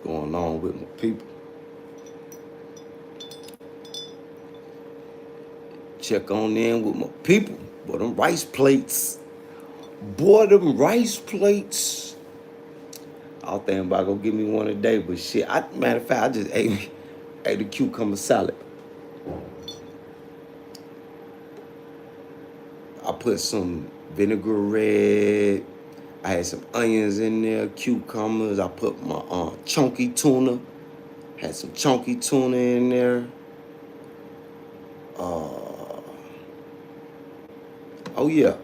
going on with my people? Check on in with my people. Boy, them rice plates. Boy, them rice plates. I was thinking about go give me one today, but shit. Matter of fact, I just ate a cucumber salad. I put some vinaigrette. I had some onions in there, cucumbers. I put my chunky tuna. Had some chunky tuna in there. Oh yeah.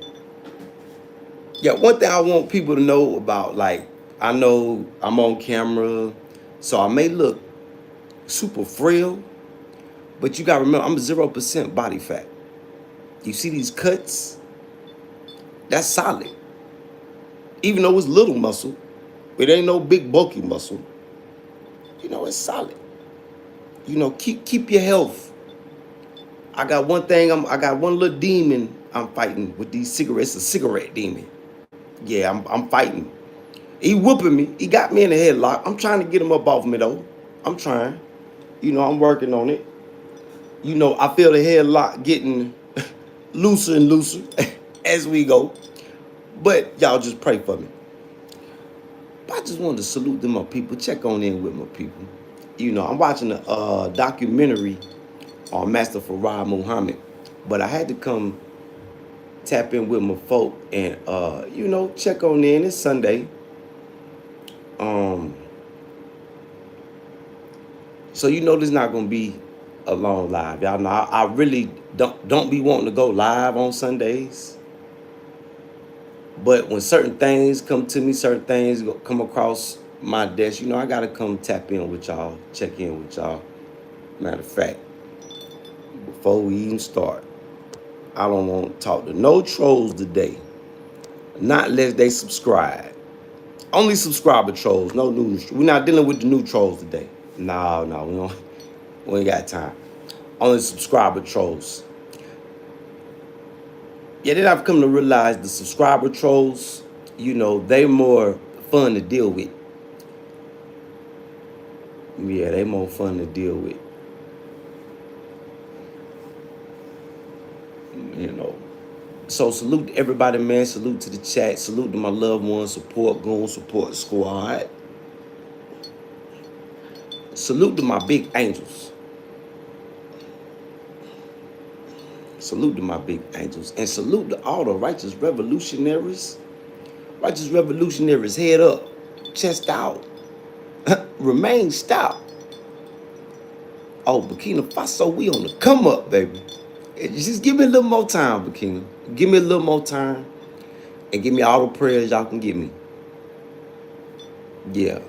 Yeah, one thing I want people to know about, like, I know I'm on camera, so I may look super frail, but you gotta remember I'm 0% body fat. You see these cuts? That's solid. Even though it's little muscle, it ain't no big bulky muscle. You know, it's solid. You know, keep your health. I got one thing. I got one little demon I'm fighting with these cigarettes. A cigarette demon. Yeah, I'm fighting. He whooping me. He got me in a headlock. I'm trying to get him up off me though. I'm trying. You know, I'm working on it. You know, I feel the headlock getting looser and looser as we go. But y'all just pray for me. I just wanted to salute them, my people. Check on in with my people. You know, I'm watching a documentary on Master Farad Muhammad, but I had to come tap in with my folk and you know, check on in. It's Sunday. So you know, there's not gonna be a long live. Y'all know I really don't be wanting to go live on Sundays. But when certain things come to me, certain things come across my desk, you know, I gotta come tap in with y'all, check in with y'all. Matter of fact, before we even start, I don't want to talk to no trolls today. Not unless they subscribe. Only subscriber trolls, no new. We're not dealing with the new trolls today. No, we ain't got time. Only subscriber trolls. Yeah, then I've come to realize the subscriber trolls, you know, they more fun to deal with. Yeah, they more fun to deal with. You know. So salute to everybody, man. Salute to the chat. Salute to my loved ones. Support Goon, support Squad. Salute to my big angels. Salute to my big angels. And salute to all the righteous revolutionaries. Righteous revolutionaries, head up, chest out, remain stout. Oh, Burkina Faso, we on the come up, baby. Just give me a little more time, Burkina. Give me a little more time. And give me all the prayers y'all can give me. Yeah.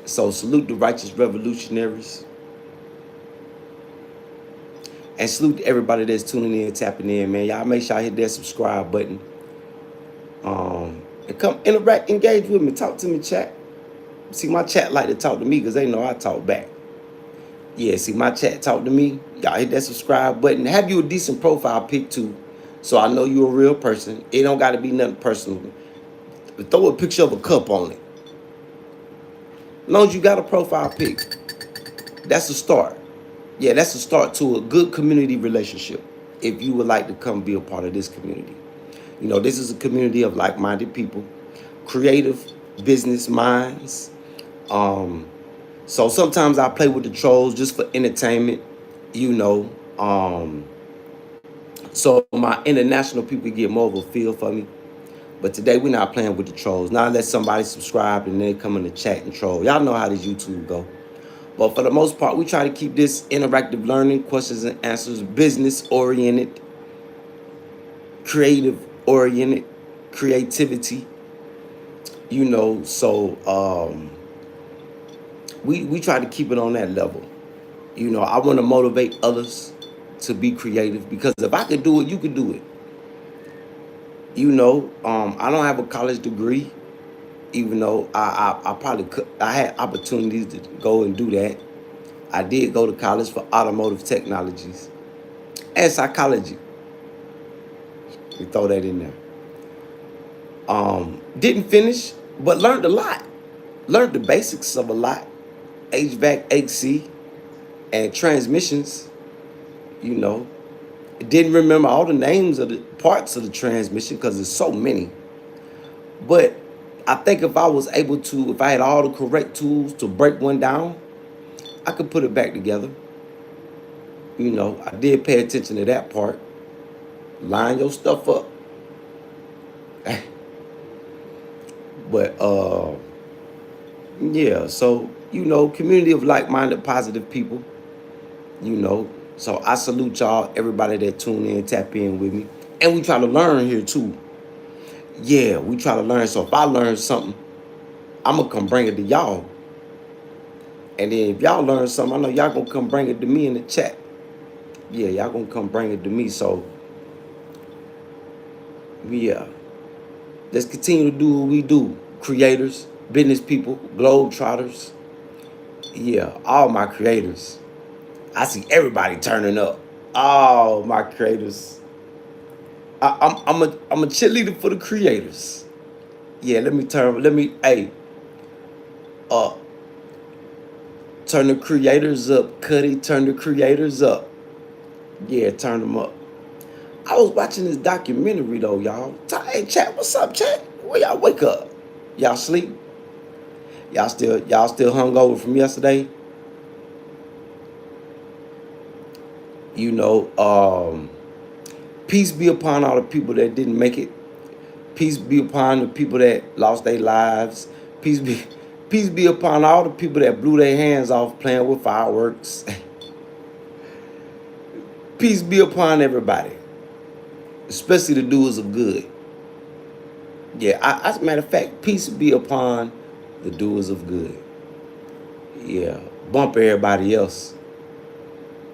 So salute the righteous revolutionaries. And salute to everybody that's tuning in, tapping in, man. Y'all make sure I hit that subscribe button. And come interact, engage with me. Talk to me, chat. See, my chat like to talk to me because they know I talk back. Yeah, see, my chat talk to me. Y'all hit that subscribe button. Have you a decent profile pic too, so I know you're a real person. It don't got to be nothing personal. Throw a picture of a cup on it. As long as you got a profile pic, that's a start. Yeah, that's a start to a good community relationship. If you would like to come be a part of this community. You know, this is a community of like-minded people, creative business minds. So sometimes I play with the trolls just for entertainment, you know. So my international people get more of a feel for me. But today we're not playing with the trolls. Not unless somebody subscribe and then come in the chat and troll. Y'all know how this YouTube go. But for the most part, we try to keep this interactive learning, questions and answers, business-oriented, creative-oriented, creativity. You know, so we try to keep it on that level. You know, I want to motivate others to be creative because if I could do it, you could do it. You know, I don't have a college degree, even though I probably could. I had opportunities to go and do that. I did go to college for automotive technologies and psychology. We throw that in there. Didn't finish, but learned a lot. Learned the basics of a lot. HVAC, AC, and transmissions. You know, didn't remember all the names of the parts of the transmission because there's so many. But I think if I was able to, if I had all the correct tools to break one down, I could put it back together. You know, I did pay attention to that part. Line your stuff up. But yeah, so you know, community of like-minded, positive people. You know, so I salute y'all, everybody that tune in, tap in with me, and we try to learn here too. Yeah, we try to learn. So if I learn something, I'm gonna come bring it to y'all, and then if y'all learn something, I know y'all gonna come bring it to me in the chat. Yeah, y'all gonna come bring it to me. So yeah, let's continue to do what we do. Creators, business people, globetrotters. Yeah, all my creators. I see everybody turning up. All my creators. I'm a cheerleader for the creators. Yeah, uh turn the creators up, Kutty, turn the creators up. Yeah, turn them up. I was watching this documentary though, y'all. Hey chat, what's up, chat? Where y'all wake up? Y'all sleep? Y'all still hungover from yesterday? You know, peace be upon all the people that didn't make it. Peace be upon the people that lost their lives. Peace be peace be upon all the people that blew their hands off playing with fireworks. Peace be upon everybody, especially the doers of good. Yeah, as a matter of fact, peace be upon the doers of good. Yeah, bump everybody else.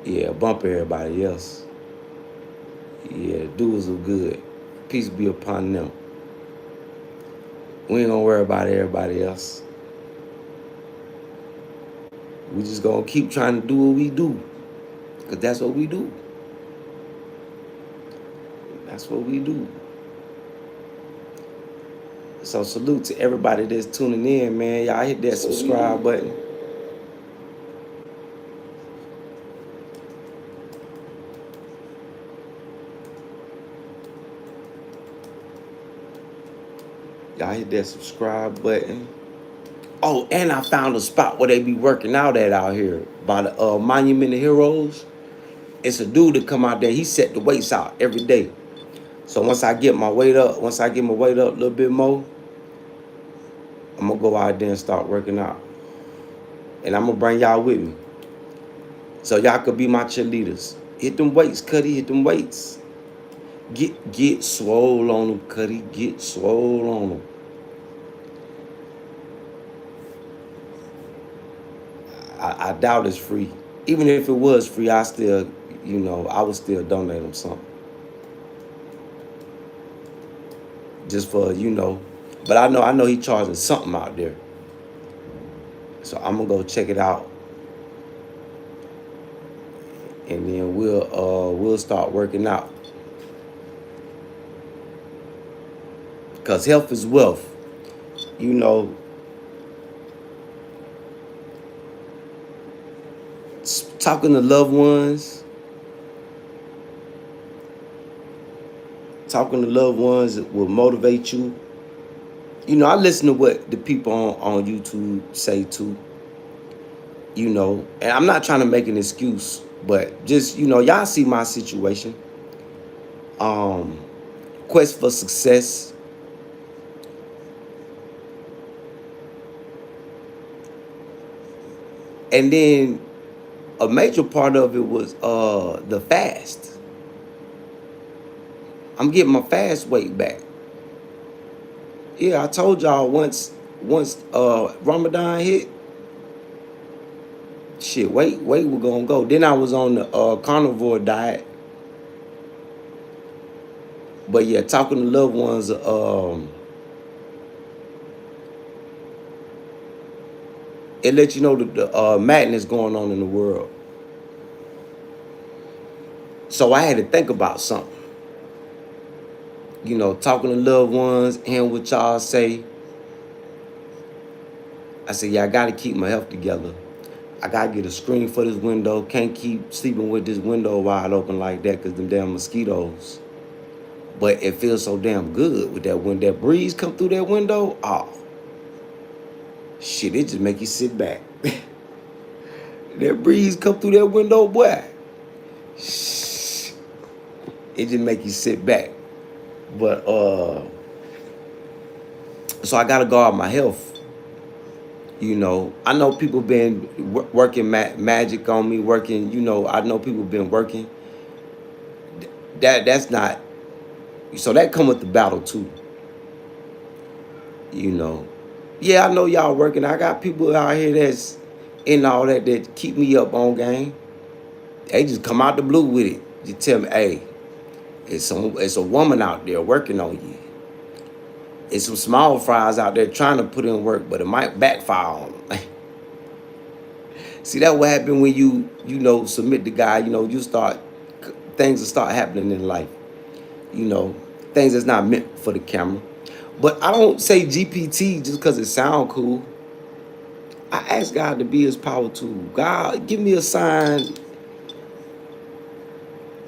Yeah, bump everybody else. Yeah, doers of good. Peace be upon them. We ain't gonna worry about everybody else. We just gonna keep trying to do what we do, cause that's what we do. That's what we do. So salute to everybody that's tuning in, man. Y'all hit that subscribe button. Y'all hit that subscribe button. Oh, and I found a spot where they be working out at out here by the Monument of Heroes. It's a dude that come out there. He set the weights out every day. So once I get my weight up, a little bit more, I'm gonna go out there and start working out. And I'm gonna bring y'all with me. So y'all could be my cheerleaders. Hit them weights, Kutty, hit them weights. Get swole on them, Kutty. Get swole on them. I doubt it's free. Even if it was free, I still, you know, I would still donate them something. Just for, you know. But I know he charging something out there. So I'm gonna go check it out. And then we'll start working out. Cause health is wealth. You know, talking to loved ones, will motivate you. You know, I listen to what the people on YouTube say too. You know, and I'm not trying to make an excuse, but just, you know, y'all see my situation. Quest for success. And then a major part of it was the fast. I'm getting my fast weight back. Yeah, I told y'all once Ramadan hit, shit, weight was gonna go. Then I was on the carnivore diet. But yeah, talking to loved ones, it lets you know the madness going on in the world. So I had to think about something. You know, talking to loved ones, hearing what y'all say. I said, yeah, I got to keep my health together. I gotta get a screen for this window. Can't keep sleeping with this window wide open like that because them damn mosquitoes. But it feels so damn good with that when that breeze come through that window. Oh, shit, it just make you sit back. That breeze come through that window, boy. Shh, it just make you sit back. But so I gotta guard my health. You know, I know people been working magic on me, working. You know, I know people been working. That's not. So that come with the battle too. You know, yeah, I know y'all working. I got people out here that's in all that keep me up on game. They just come out the blue with it. You tell me, hey, it's a woman out there working on you. It's some small fries out there trying to put in work, but it might backfire on them. See, that what happen when you know submit to God. You know, you start things will start happening in life. You know, things that's not meant for the camera. But I don't say GPT just because it sound cool. I ask God to be His power tool. God, give me a sign.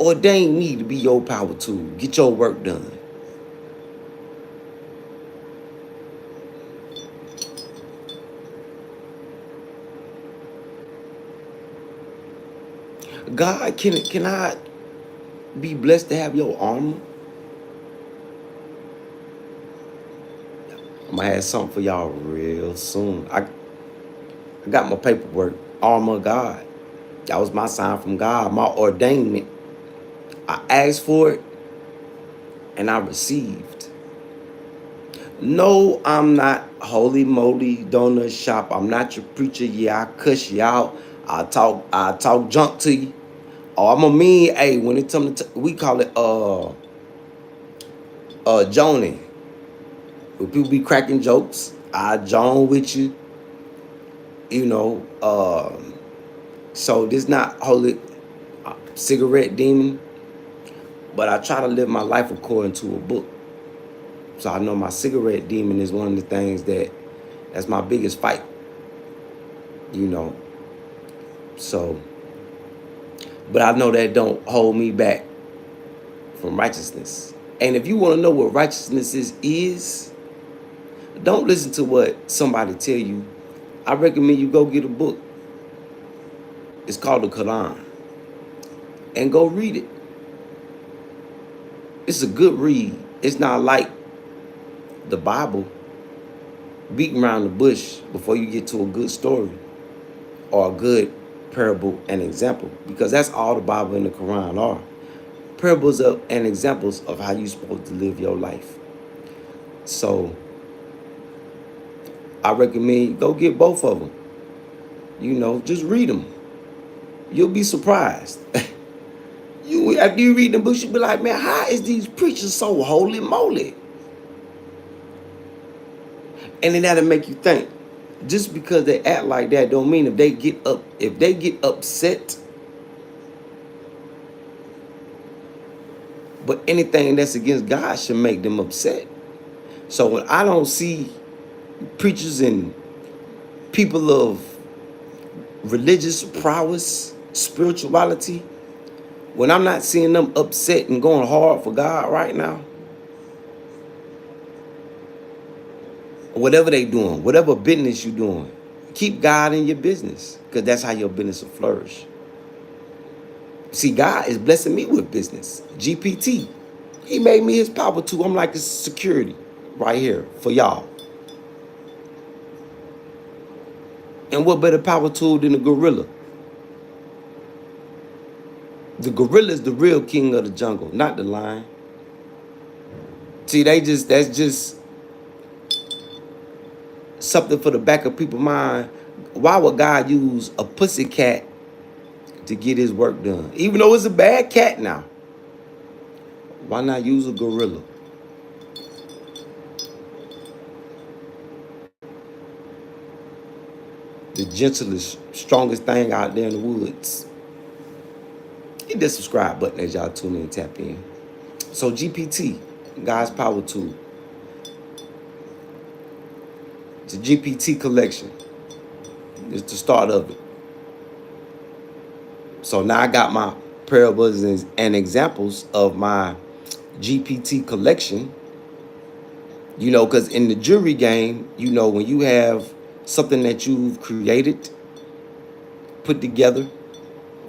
Ordain me to be your power tool. Get your work done. God, can I be blessed to have your armor? I'm gonna have something for y'all real soon. I got my paperwork. Armor of God. That was my sign from God, my ordainment. I asked for it and I received. No, I'm not holy moly donut shop. I'm not your preacher. Yeah, I cuss you out. I talk junk to you. Oh, I'm a mean. Hey, when it comes to we call it joning. When people be cracking jokes, I join with you. You know, so this not holy cigarette demon, but I try to live my life according to a book. So I know my cigarette demon is one of the things that's my biggest fight. You know, so, but I know that don't hold me back from righteousness. And if you want to know what righteousness is, don't listen to what somebody tell you. I recommend you go get a book. It's called the Quran. And go read it. It's a good read. It's not like the Bible beating around the bush before you get to a good story or a good parable and example. Because that's all the Bible and the Quran are. Parables and examples of how you're supposed to live your life. So I recommend you go get both of them. You know, just read them. You'll be surprised. After you read the books, you'll be like, man, how is these preachers so holy moly? And then that'll make you think. Just because they act like that don't mean if they get upset. But anything that's against God should make them upset. So when I don't see preachers and people of religious prowess, spirituality, when I'm not seeing them upset and going hard for God right now, whatever they doing, whatever business you doing, keep God in your business because that's how your business will flourish. See, God is blessing me with business. G.P.T. He made me His power tool. I'm like His security right here for y'all. And what better power tool than a gorilla? The gorilla is the real king of the jungle, not the lion. See, that's just something for the back of people's mind. Why would God use a pussy cat to get His work done? Even though it's a bad cat now. Why not use a gorilla? The gentlest, strongest thing out there in the woods. Hit that subscribe button as y'all tune in and tap in. So G.P.T, God's power tool. It's a G.P.T collection. It's the start of it. So now I got my parables and examples of my G.P.T collection. Because in the jury game, when you have something that you've created, put together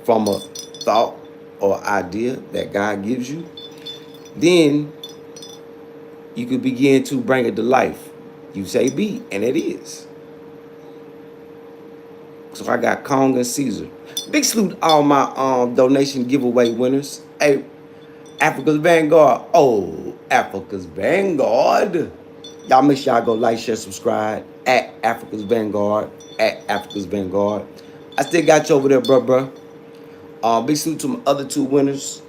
from a thought or idea that God gives you, then you could begin to bring it to life. You say be, and it is. So I got Kong and Caesar. Big salute to all my donation giveaway winners. Hey, Africa's Vanguard. Oh, Africa's Vanguard. Y'all make sure y'all go like, share, subscribe at Africa's Vanguard. At Africa's Vanguard. I still got you over there, bruh. Big salute to my other two winners.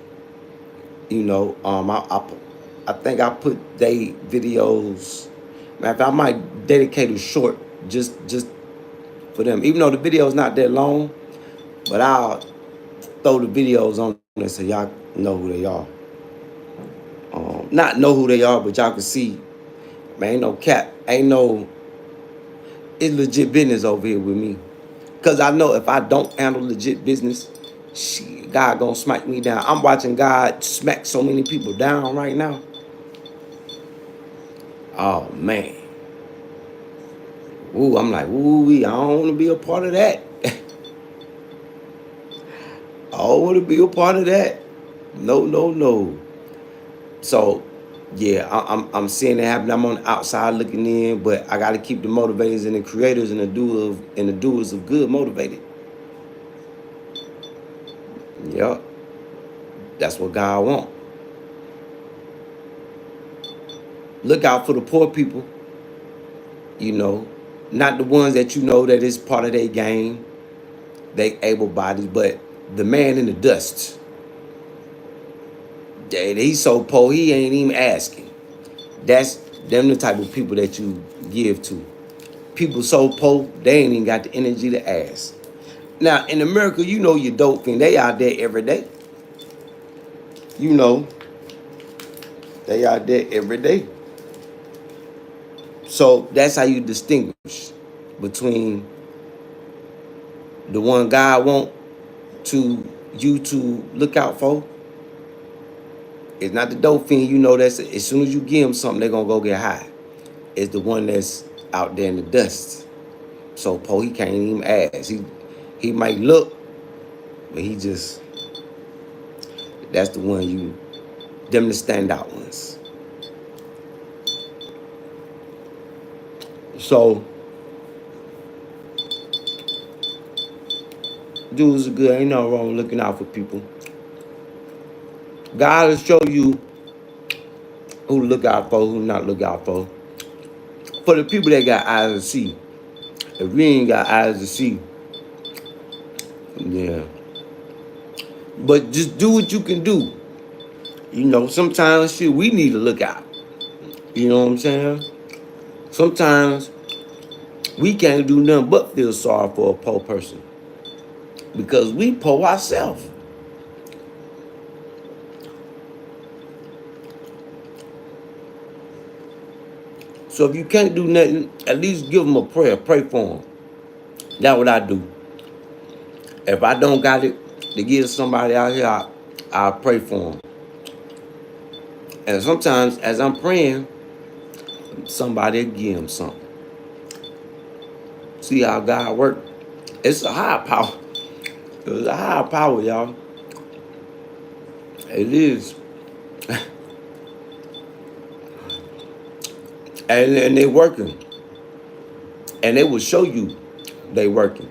I think I put they videos. Matter of fact, I might dedicate a short just for them. Even though the video is not that long, but I'll throw the videos on there so y'all know who they are. Not know who they are, but y'all can see. Man, ain't no cap. It's legit business over here with me. Because I know if I don't handle legit business, God gonna smack me down. I'm watching God smack so many people down right now. Oh, man. Ooh, I'm like, I don't want to be a part of that. I don't want to be a part of that. No. So, yeah, I'm seeing it happen. I'm on the outside looking in, but I got to keep the motivators and the creators and the doers of good motivated. Yep, that's what God wants. Look out for the poor people. Not the ones that that is part of their game. They able bodies, but the man in the dust. He's so poor, he ain't even asking. That's them the type of people that you give to. People so poor, they ain't even got the energy to ask. Now, in America, your dope thing. They out there every day. They out there every day. So that's how you distinguish between the one God want you to look out for. It's not the dope fiend, that's as soon as you give them something, they're gonna go get high. It's the one that's out there in the dust. So Poe, he can't even ask. He might look, but that's the one them the standout ones. So dudes are good. Ain't nothing wrong with looking out for people. God will show you who to look out for, who not look out for. For the people that got eyes to see. If we ain't got eyes to see, yeah. But just do what you can do. Sometimes we need to look out. You know what I'm saying? Sometimes we can't do nothing but feel sorry for a poor person. Because we poor ourselves. So if you can't do nothing, at least give them a prayer. Pray for them. That's what I do. If I don't got it to give somebody out here, I'll pray for them. And sometimes as I'm praying, somebody will give them something. See how God works? It's a higher power. It's a higher power, y'all. It is. And they working. And they will show you they working.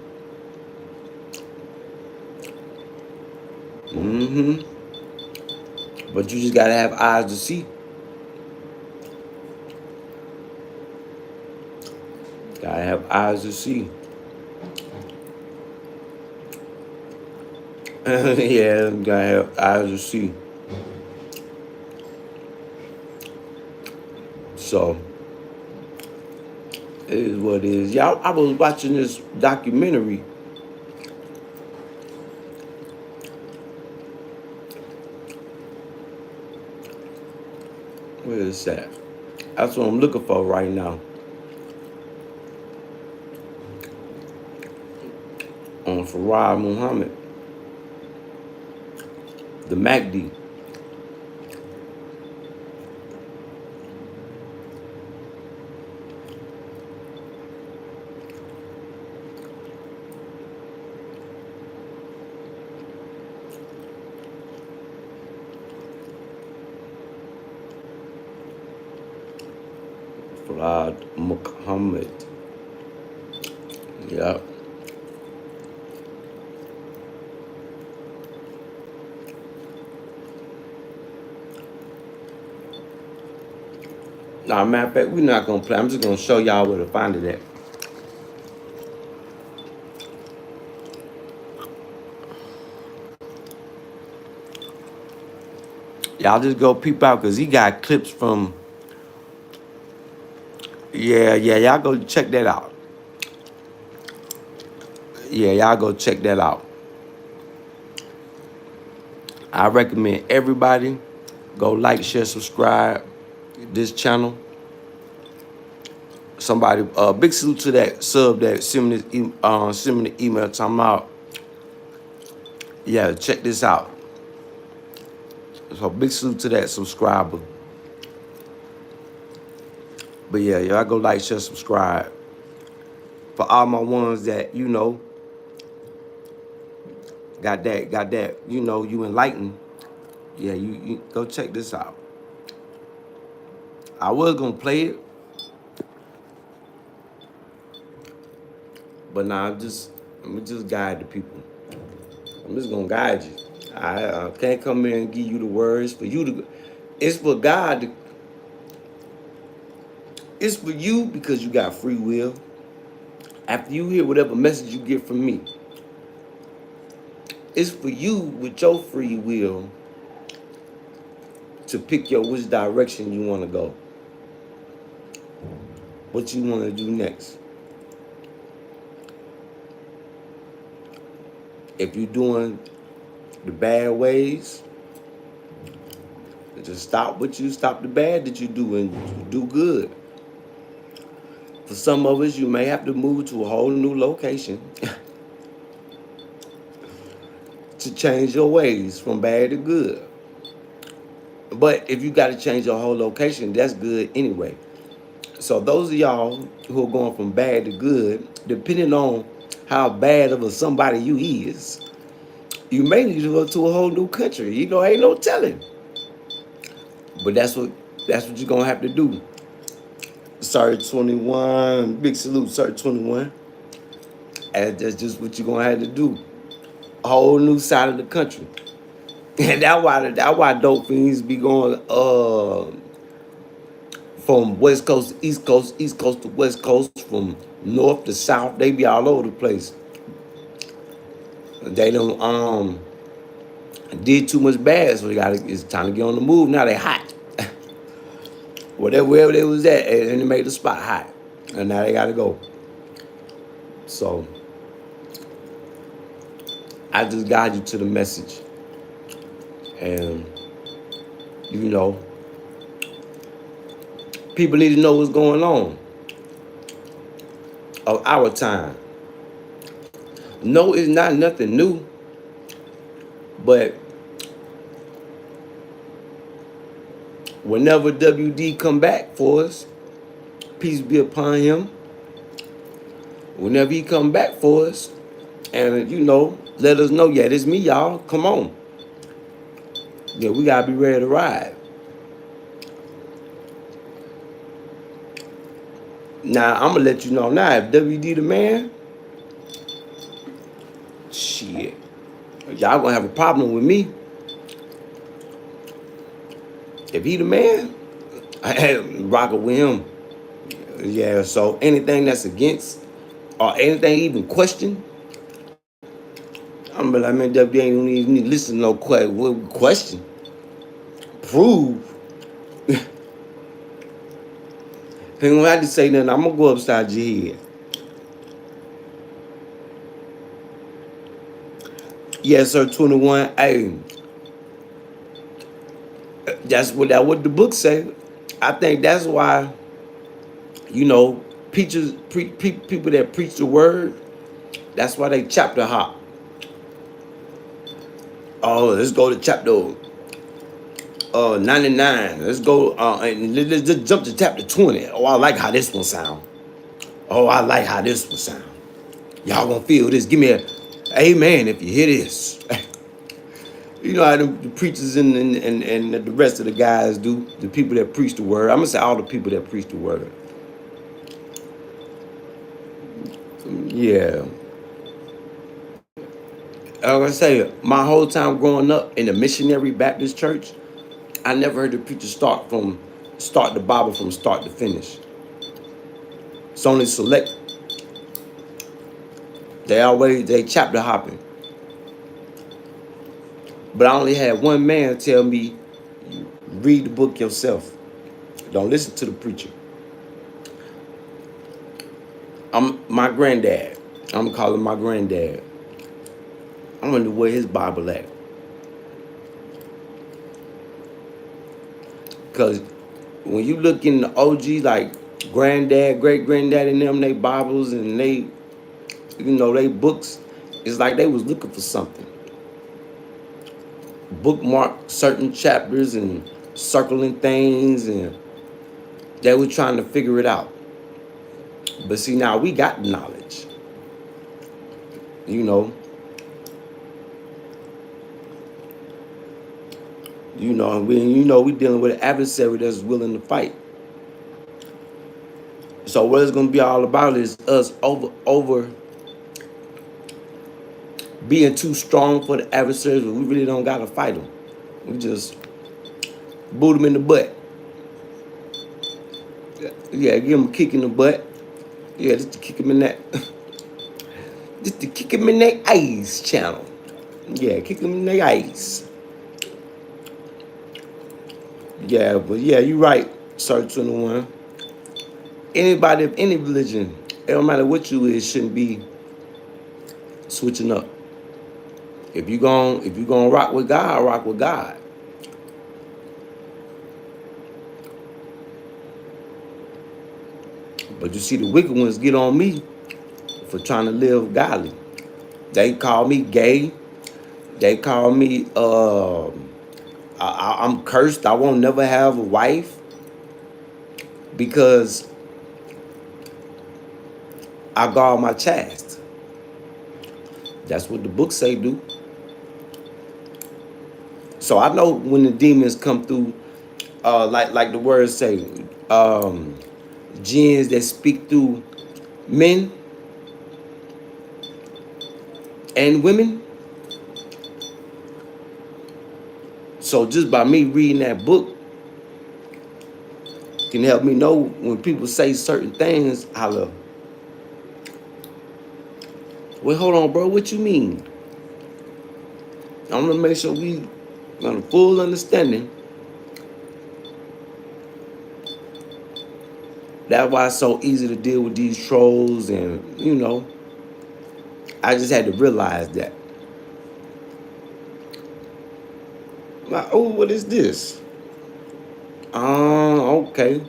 But you just gotta have eyes to see. Gotta have eyes to see. Yeah, gotta have eyes to see. So it is what it is. Yeah, I was watching this documentary. Where is that? That's what I'm looking for right now. On Farah Muhammad. the MACD. Fard Muhammad. Yep. Now, matter of fact, we're not gonna play. I'm just gonna show y'all where to find it at. Y'all just go peep out because he got clips from. Yeah, y'all go check that out. Yeah, y'all go check that out. I recommend everybody go like, share, subscribe this channel. Somebody, big salute to that sub that send me the email talking about. Yeah, check this out. So big salute to that subscriber. But yeah, y'all go like, share, subscribe. For all my ones that, you know, got that, you know, you enlightened. Yeah, you go check this out. I was gonna play it, but now I'm just guide the people. I'm just gonna guide you. I can't come in and give you the words for you to. It's for God. It's for you because you got free will. After you hear whatever message you get from me, it's for you with your free will to pick which direction you want to go. What you want to do next. If you're doing the bad ways, just stop the bad that you do and do good. For some of us, you may have to move to a whole new location to change your ways from bad to good. But if you got to change your whole location, that's good anyway. So those of y'all who are going from bad to good, depending on how bad of a somebody you is, you may need to go to a whole new country. You know, ain't no telling. But that's what you're gonna have to do. Sorry, 21. Big salute, sorry, 21. And that's just what you're gonna have to do. A whole new side of the country. And that's why dope fiends be going from West Coast to East Coast, East Coast to West Coast, from North to South. They be all over the place. They don't did too much bad, so it's time to get on the move. Now they hot. Wherever they was at, and they made the spot hot. And now they gotta go. So I just guide you to the message. And you know, people need to know what's going on of our time. No, it's not nothing new, but whenever WD come back for us, peace be upon him. Whenever he come back for us, and you know, let us know, yeah, this me, y'all. Come on. Yeah, we gotta be ready to ride. Now, I'm gonna let you know now, if WD the man, shit, y'all gonna have a problem with me. If he the man, I had rockin' with him. Yeah, so anything that's against or anything even question, I'm gonna be like, man, WD ain't even need to listen to no question. Prove. He don't have to say nothing. I'm gonna go upside your head. Yes, sir, 21. Hey, that's what the book say. I think that's why, you know, people that preach the word, that's why they chapter hop. Oh, let's go to chapter 99. Let's go and let's just jump to chapter 20. Oh, I like how this one sound. Oh, I like how this one sound. Y'all gonna feel this. Give me a amen if you hear this. You know how the preachers and the rest of the guys do, the people that preach the word. I'm gonna say all the people that preach the word. Yeah. I was gonna say, my whole time growing up in the missionary Baptist church, I never heard the preacher start the Bible from start to finish. It's only select. They chapter hopping. But I only had one man tell me, read the book yourself. Don't listen to the preacher. I'm my granddad. I'm calling my granddad. I wonder where his Bible at. Because when you look in the O.G, like granddad, great granddad and them, they Bibles and they, they books, it's like they was looking for something. Bookmark certain chapters and circling things, and they were trying to figure it out. But see, now we got the knowledge. You know. We dealing with an adversary that's willing to fight. So what it's gonna be all about is us over being too strong for the adversaries, but we really don't gotta fight them. We just boot them in the butt. Yeah, give them a kick in the butt. Yeah, just to kick them in that. Just to kick them in their eyes channel. Yeah, kick them in their eyes. Yeah, but yeah, you're right, Sir 21. Anybody of any religion, it don't matter what you is, shouldn't be switching up. If you gonna rock with God, rock with God. But you see, the wicked ones get on me for trying to live godly. They call me gay. They call me I'm cursed. I won't never have a wife because I guard my chast. That's what the books say do. So I know when the demons come through, like the words say, jinns that speak through men and women. So just by me reading that book can help me know when people say certain things, how to, well, hold on, bro, what you mean? I'm gonna make sure we got a full understanding. That's why it's so easy to deal with these trolls, and I just had to realize that. Like, oh, what is this? Okay.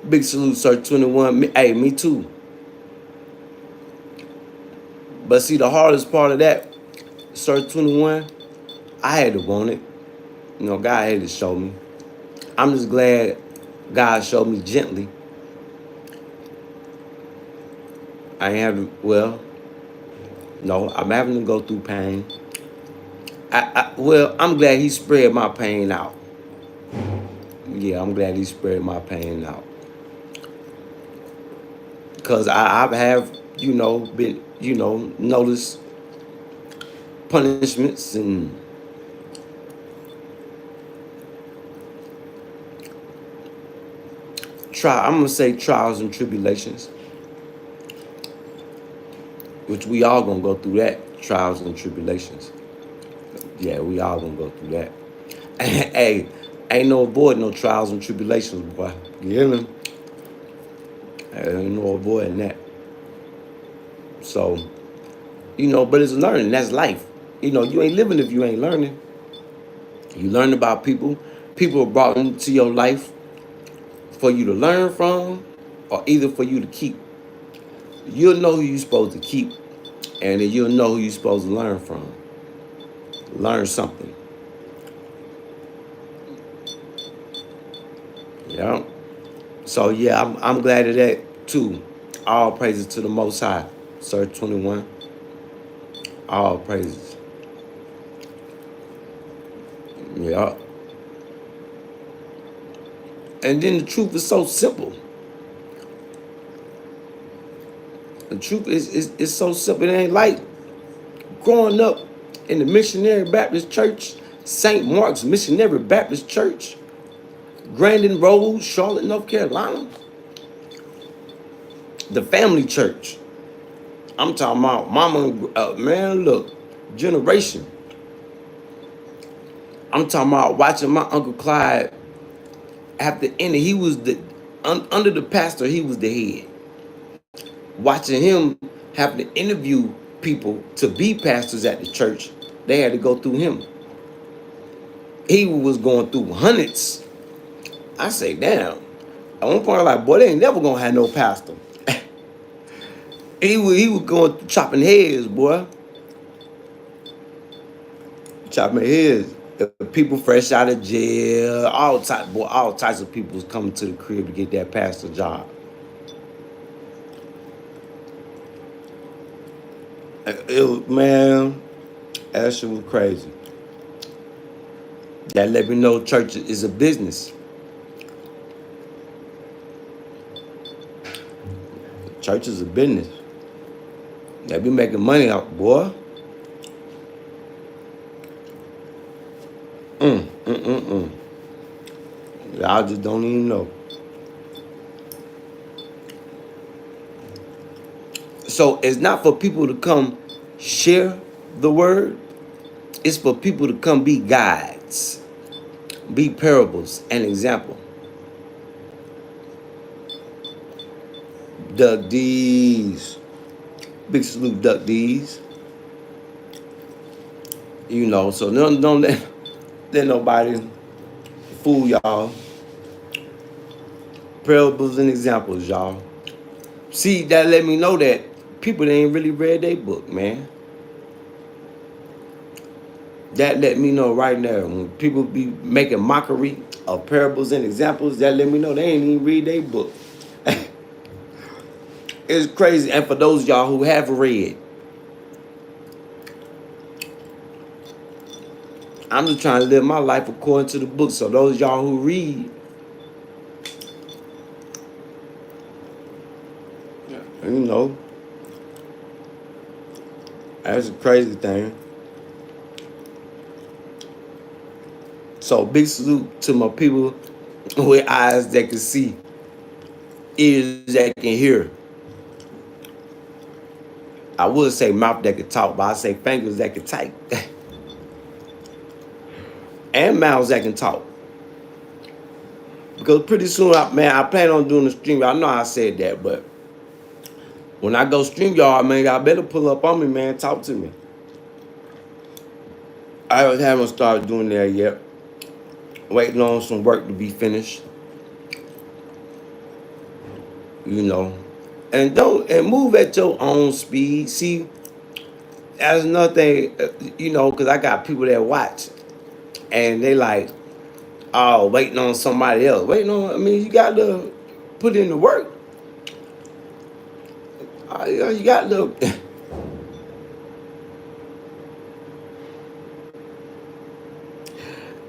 Big salute, Sir 21. Hey, me too. But see, the hardest part of that, Sir 21, I had to want it. God had to show me. I'm just glad God showed me gently. I ain't have to, well, no, I'm having to go through pain. Well, I'm glad he spread my pain out. Yeah, I'm glad he spread my pain out. Because I have, been, noticed punishments and I'm going to say trials and tribulations. Which we all going to go through that, trials and tribulations. Yeah, we all going to go through that. Hey, ain't no avoiding no trials and tribulations, boy. You hear me? Ain't no avoiding that. So, but it's learning. That's life. You ain't living if you ain't learning. You learn about people. People are brought into your life for you to learn from, or either for you to keep. You'll know who you're supposed to keep, And then you'll know who you're supposed to learn from. Learn something. Yeah. So yeah, I'm glad of that too. All praises to the Most High. Sir 21. All praises. Yeah. And then the truth is so simple. The truth is so simple. It ain't like growing up in the Missionary Baptist Church, St. Mark's Missionary Baptist Church, Grandin Road, Charlotte, North Carolina. The family church. I'm talking about mama, man, look, generation. I'm talking about watching my Uncle Clyde at the end. He was under the pastor, he was the head. Watching him have to interview people to be pastors at the church, they had to go through him. He was going through hundreds. I say, damn. At one point, I'm like, boy, they ain't never gonna have no pastor. He was going through chopping heads, boy. Chopping heads. People fresh out of jail, all types of people was coming to the crib to get that pastor job. Man, that shit was crazy. That let me know church is a business. Church is a business. They be making money out, boy. Y'all just don't even know. So it's not for people to come share the word. It's for people to come be guides, be parables, and example. Duck D's. Big salute, Duck D's. You know, so don't let nobody fool y'all. Parables and examples, y'all. See, that let me know that people ain't really read their book, man. That let me know right now. When people be making mockery of parables and examples, that let me know they ain't even read their book. It's crazy. And for those of y'all who have read, I'm just trying to live my life according to the book. So those of y'all who read, you know, that's a crazy thing. So big salute to my people with eyes that can see, ears that can hear. I would say mouth that can talk, but I say fingers that can type. And mouths that can talk. Because pretty soon, I plan on doing the stream. I know I said that, but when I go stream y'all, man, y'all better pull up on me, man. Talk to me. I haven't started doing that yet. Waiting on some work to be finished. You know. And move at your own speed. See, that's another thing, you know, because I got people that watch. And they like, oh, waiting on somebody else. You got to put in the work. You got to.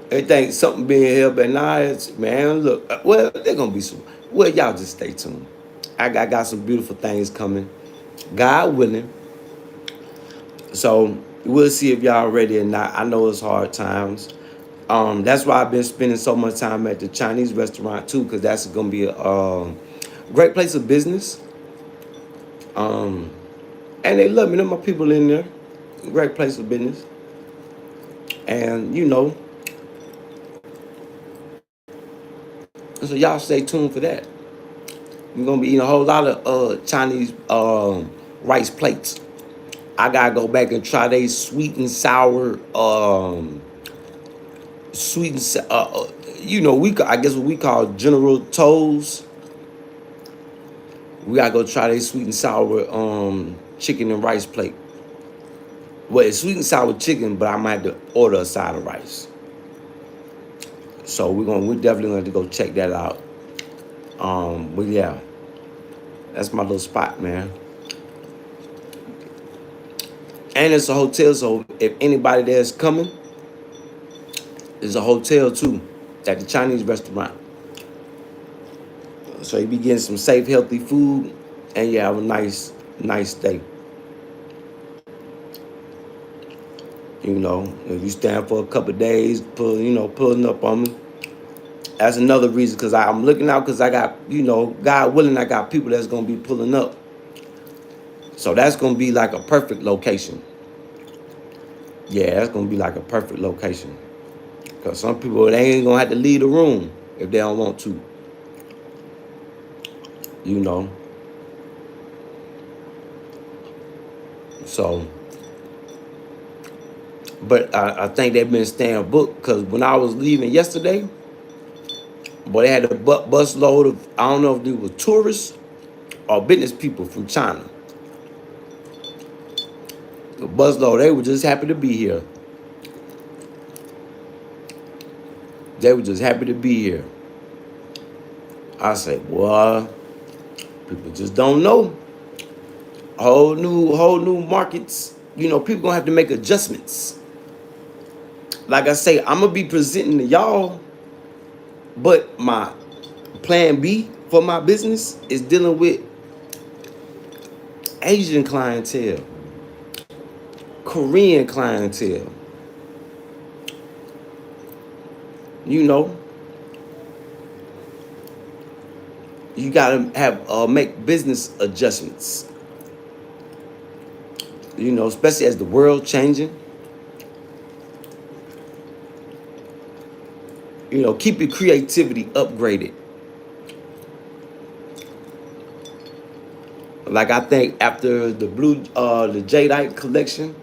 They think something being held by knives, man. Look, well, they're gonna be some. Well, y'all just stay tuned. I got some beautiful things coming, God willing. So we'll see if y'all ready or not. I know it's hard times. That's why I've been spending so much time at the Chinese restaurant too, because that's gonna be a great place of business. And they love me. They're my people in there. Great place of business. And you know, so y'all stay tuned for that. We're gonna be eating a whole lot of Chinese rice plates. I gotta go back and try they sweet and sour, you know, I guess what we call General Toes. We gotta go try they sweet and sour chicken and rice plate. Well, it's sweet and sour chicken, but I might have to order a side of rice. So we're definitely going to go check that out. But yeah, that's my little spot, man. And it's a hotel, so if anybody there's coming, it's a hotel too at the Chinese restaurant. So you be getting some safe, healthy food, and you have a nice day. You know, if you stand for a couple of days, pulling up on me. That's another reason because I'm looking out because I got, God willing, I got people that's gonna be pulling up. So that's gonna be like a perfect location. Yeah, that's gonna be like a perfect location. Cause some people they ain't gonna have to leave the room if they don't want to. You know. So, but I think they've been staying booked because when I was leaving yesterday, boy, they had a bus load of I don't know if they were tourists or business people from China. The bus load, they were just happy to be here. They were just happy to be here. I said, well, people just don't know. Whole new markets. People gonna have to make adjustments. Like I say, I'm gonna be presenting to y'all, but my plan B for my business is dealing with Asian clientele, Korean clientele. You know, you gotta have make business adjustments. Especially as the world changing. Keep your creativity upgraded. Like I think after the Jadeite collection,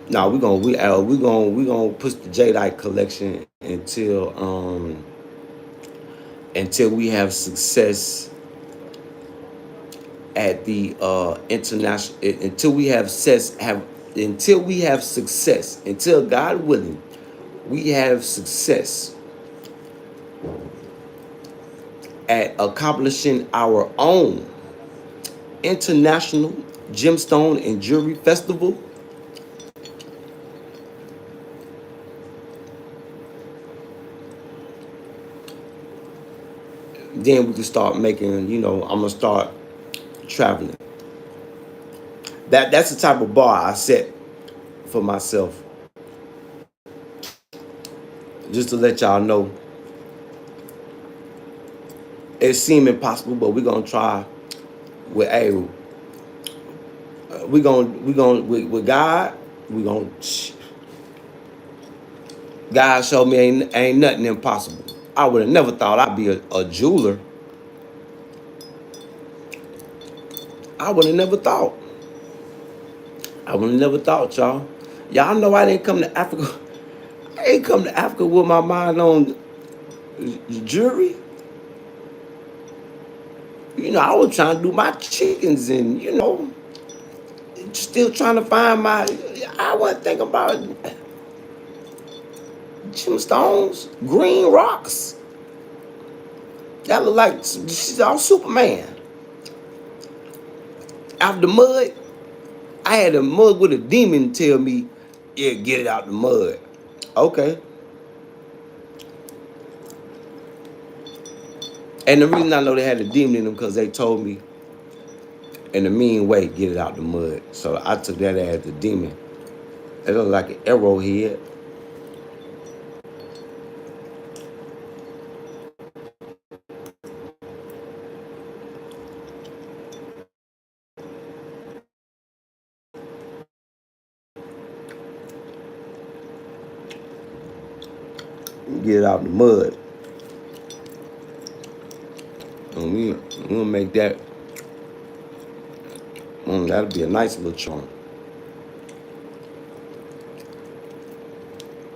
no, we gonna push the Jadeite collection until we have success at the international until God willing we have success at accomplishing our own international gemstone and jewelry festival. Then we can start making, I'm gonna start traveling. That's the type of bar I set for myself. Just to let y'all know, it seemed impossible, but we're gonna try. With we gonna with God, we gonna. God showed me ain't nothing impossible. I would have never thought I'd be a jeweler. I would have never thought. I would have never thought, y'all. Y'all know I didn't come to Africa. I ain't come to Africa with my mind on jewelry. I was trying to do my chickens and, still trying to find my. I wasn't thinking about gemstones, green rocks. That look like she's all Superman. Out the mud, I had a mud with a demon tell me, yeah, get it out the mud. Okay. And the reason I know they had a demon in them because they told me in a mean way, get it out the mud. So I took that as the demon. It looked like an arrowhead. Get it out the mud. And we're gonna make that. That'll be a nice little charm.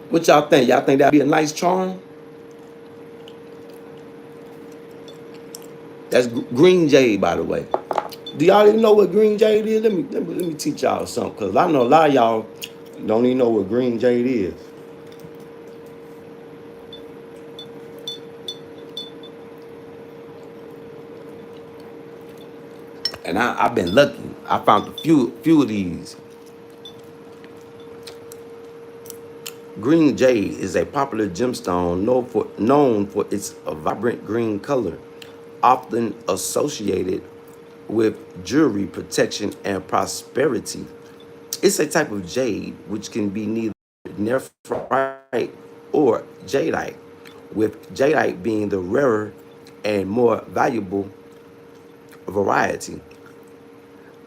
What y'all think? Y'all think that'd be a nice charm? That's green jade, by the way. Do y'all even know what green jade is? Let me teach y'all something, because I know a lot of y'all don't even know what green jade is. And I've been lucky. I found a few of these. Green jade is a popular gemstone known for its vibrant green color, often associated with jewelry protection and prosperity. It's a type of jade which can be neither nephrite or jadeite, with jadeite being the rarer and more valuable variety.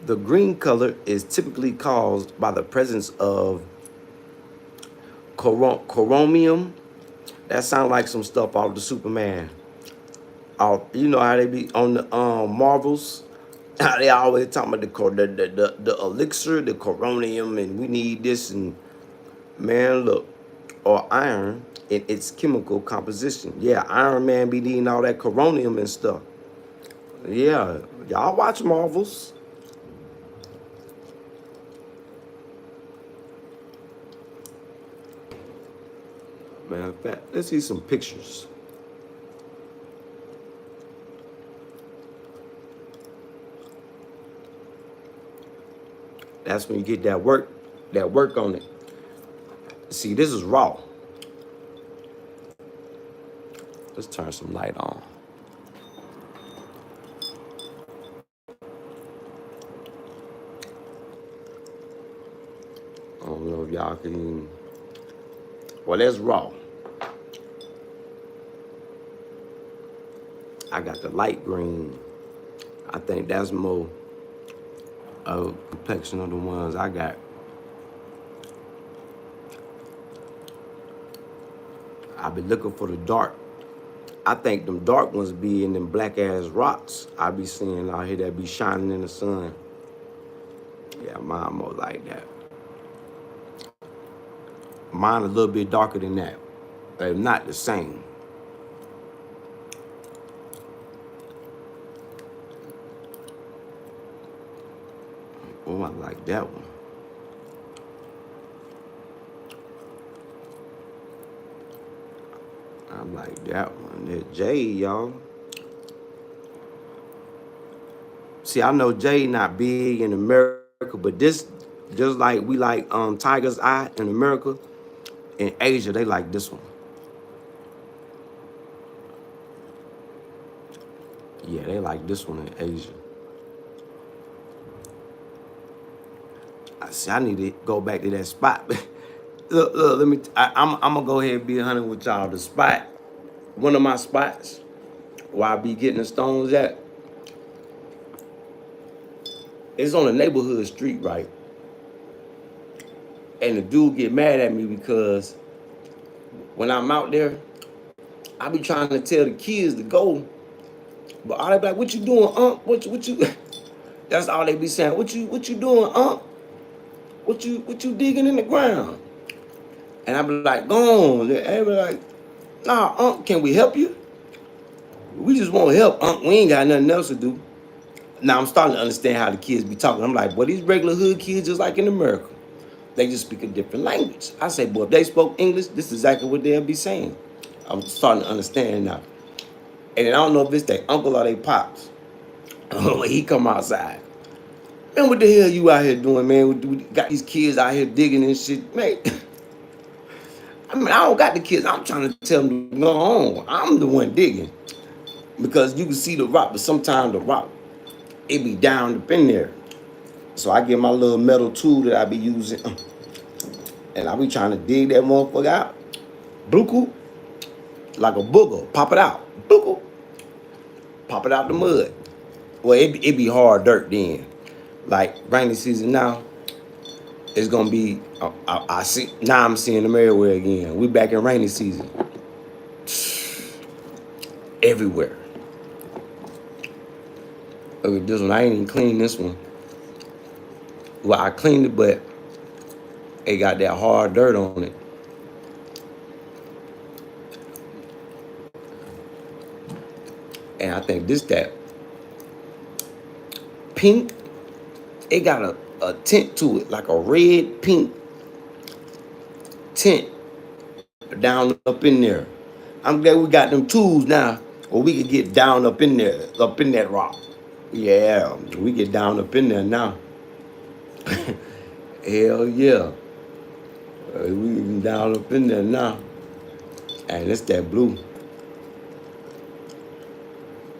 The green color is typically caused by the presence of chromium. That sounds like some stuff off the Superman. You know how they be on the Marvels? How they always talking about the elixir, the chromium, and we need this, and man, look, or iron in its chemical composition. Yeah, Iron Man be needing all that chromium and stuff. Yeah, y'all watch Marvels. Man, in fact, let's see some pictures. That's when you get that work on it. See, this is raw. Let's turn some light on. I don't know if y'all can even... Well, that's raw. I got the light green. I think that's more a complexion of the ones I got. I be looking for the dark. I think them dark ones be in them black ass rocks I be seeing out here that be shining in the sun. Yeah, mine more like that. Mine a little bit darker than that. They're not the same. Oh, I like that one. I like that one. That jade, y'all. See, I know jade not big in America, but this, just like we like tiger's eye in America, in Asia they like this one. Yeah, they like this one in Asia. I see. I need to go back to that spot. Look, let me. I'm gonna go ahead and be 100 with y'all. The spot, one of my spots, where I be getting the stones at, it's on a neighborhood street, right? And the dude get mad at me because when I'm out there, I be trying to tell the kids to go, but all they be like, "What you doing, What you?" That's all they be saying. What you doing, What you digging in the ground? And I be like, go on. They be like, nah, can we help you? We just want help, We ain't got nothing else to do. Now I'm starting to understand how the kids be talking. I'm like, well, these regular hood kids just like in America. They just speak a different language. I say, boy, if they spoke English, this is exactly what they'll be saying. I'm starting to understand now. And then I don't know if it's their uncle or their pops. When he come outside. Man, what the hell you out here doing, man? We got these kids out here digging and shit. Man, I mean, I don't got the kids. I'm trying to tell them to go on. I'm the one digging. Because you can see the rock, but sometimes the rock, it be down up in there. So I get my little metal tool that I be using, and I be trying to dig that motherfucker out. Bluku, like a booger, pop it out. Bluku, pop it out the mud. Well, it be hard dirt then. Like rainy season now, it's gonna be. I see now. I'm seeing them everywhere again. We back in rainy season, everywhere. Look at this one. I ain't even clean this one. Well, I cleaned it, but it got that hard dirt on it. And I think this that pink. It got a tint to it, like a red pink tint down up in there. I'm glad we got them tools now where we can get down up in there, up in that rock. Yeah, we get down up in there now. Hell yeah. We getting down up in there now. And it's that blue.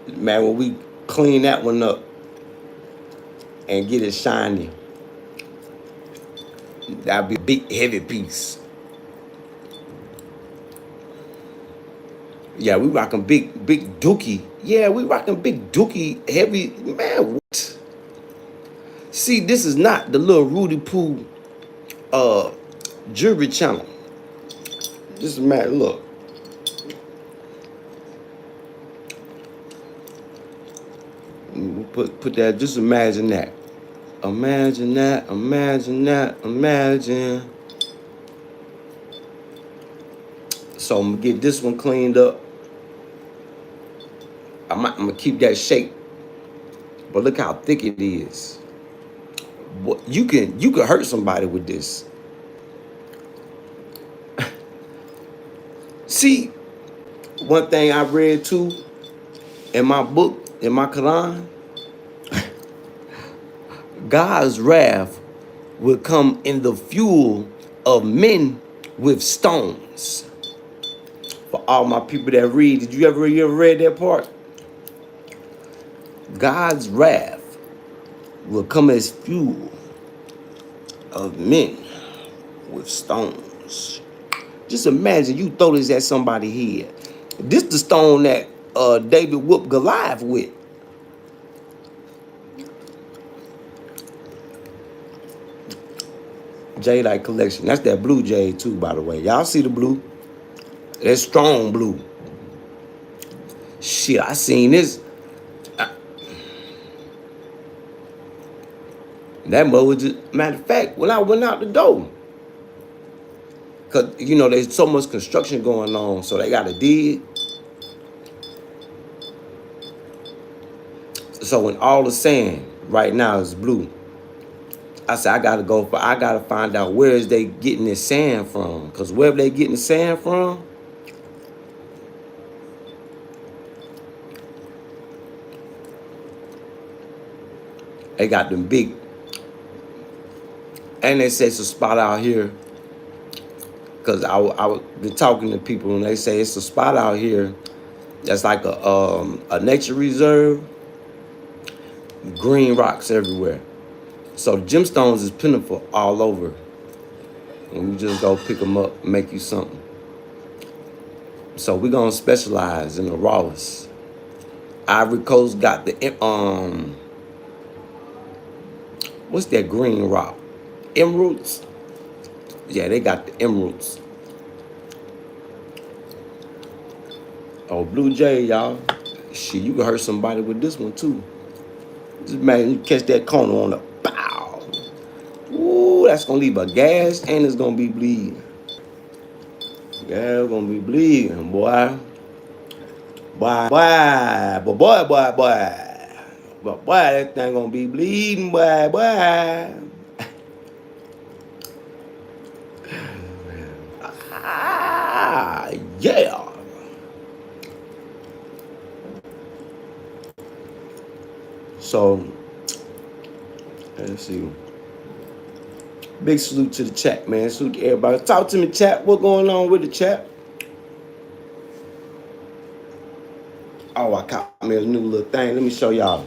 Man, when we clean that one up and get it shiny, that'll be a big heavy piece. Yeah, we rocking big dookie. Yeah, we rocking big dookie heavy. Man, what? See, this is not the little Rudy Poo jewelry channel. This is man, look. Put that, just imagine that. Imagine that, imagine that, imagine. So I'm gonna get this one cleaned up. I'm gonna keep that shape. But look how thick it is. You can hurt somebody with this. See, one thing I read too in my book, in my Quran, God's wrath will come in the fuel of men with stones. For all my people that read, did you ever read that part? God's wrath will come as fuel of men with stones. Just imagine you throw this at somebody's head. This the stone that David whooped Goliath with. Jadeite collection. That's that blue jade too, by the way. Y'all see the blue? That's strong blue. Shit, I seen this. That mother was just, matter of fact, when I went out the door, because, you know, there's so much construction going on, so they got to dig. So when all the sand right now is blue, I said, I got to find out where is they getting this sand from. Because wherever they getting the sand from, they got them big. And they say it's a spot out here. Because I been talking to people and they say it's a spot out here that's like a nature reserve. Green rocks everywhere. So gemstones is plentiful all over. And you just go pick them up and make you something. So we're going to specialize in the rawest. Ivory Coast got the, what's that green rock? Emeralds? Yeah, they got the emeralds. Oh, Blue Jay, y'all. Shit, you can hurt somebody with this one, too. Just man, you catch that corner on the bow. Ooh, that's going to leave a gash and it's going to be bleeding. Yeah, it's going to be bleeding, boy. Boy. But boy, that thing going to be bleeding, boy. Ah, yeah. So, let's see. Big salute to the chat, man. Salute to everybody. Talk to me, chat. What's going on with the chat? Oh, I caught me a new little thing. Let me show y'all.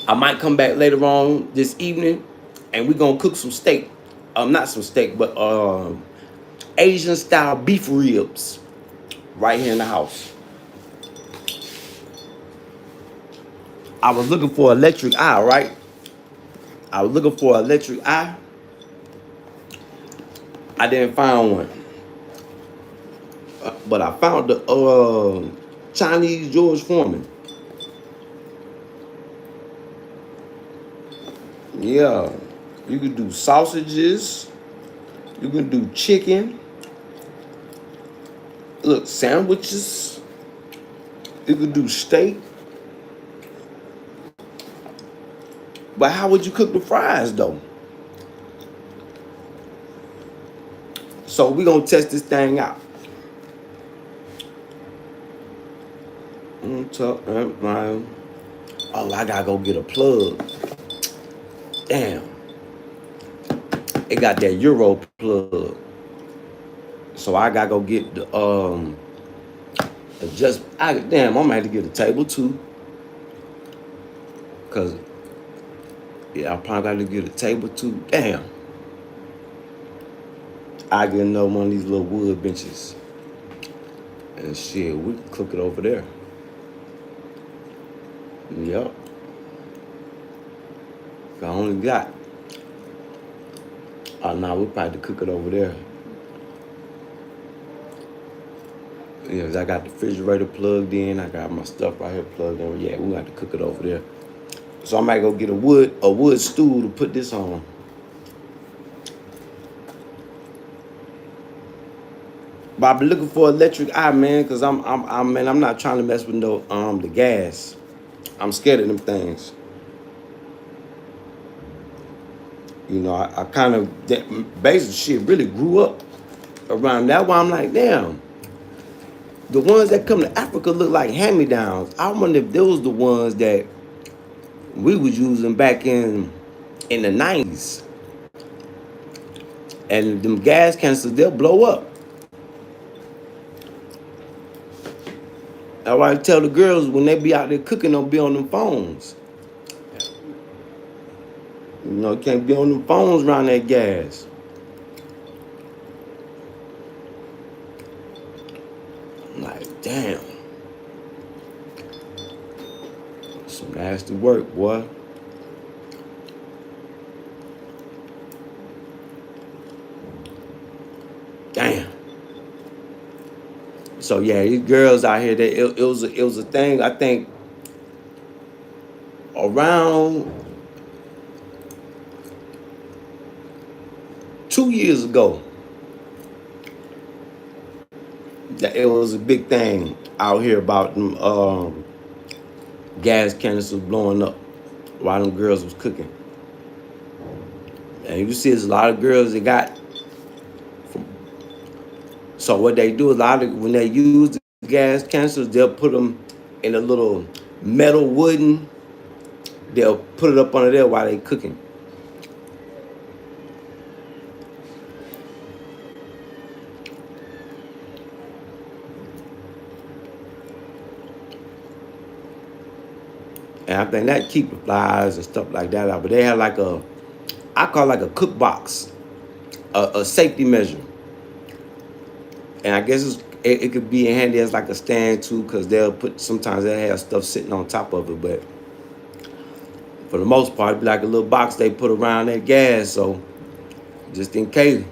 I might come back later on this evening, and we're gonna cook some steak. Not some steak, but Asian style beef ribs right here in the house. I was looking for electric eye, right? I was looking for electric eye. I didn't find one. But I found the Chinese George Foreman. Yeah. You can do sausages. You can do chicken. Look, sandwiches. You can do steak. But how would you cook the fries though? So we gonna test this thing out. Oh, I gotta go get a plug. Damn, it got that Euro plug. So I gotta go get damn, I'm gonna have to get a table too. Cause yeah, I probably gotta get a table too. Damn. I get another one of these little wood benches. And shit, we can cook it over there. Yup. I only got. Oh, nah, we probably cook it over there. Yeah, 'cause I got the refrigerator plugged in. I got my stuff right here plugged in. Yeah, we got to cook it over there. So I might go get a wood stool to put this on. But I've been looking for electric eye, man, cause I'm not trying to mess with no the gas. I'm scared of them things. You know, I kind of basic shit really grew up around that. Why I'm like, damn, the ones that come to Africa look like hand-me-downs. I wonder if those the ones that we was using back in the 90s. And them gas canisters, they'll blow up. That's why I tell the girls when they be out there cooking, don't be on them phones. You know, you can't be on them phones around that gas. I'm like, damn. Some nasty work, boy. Damn. So yeah, these girls out here, it was a thing. I think around 2 years ago, that it was a big thing out here about them gas canisters blowing up while them girls was cooking. And you see, there's a lot of girls that got. So what they do is when they use the gas canisters, they'll put them in a little metal wooden. They'll put it up under there while they cooking. And I think that keep the flies and stuff like that out. But they have I call it like a cook box, a safety measure. And I guess it could be handy as like a stand too, because sometimes they'll have stuff sitting on top of it. But for the most part, it'd be like a little box they put around that gas. So just in case.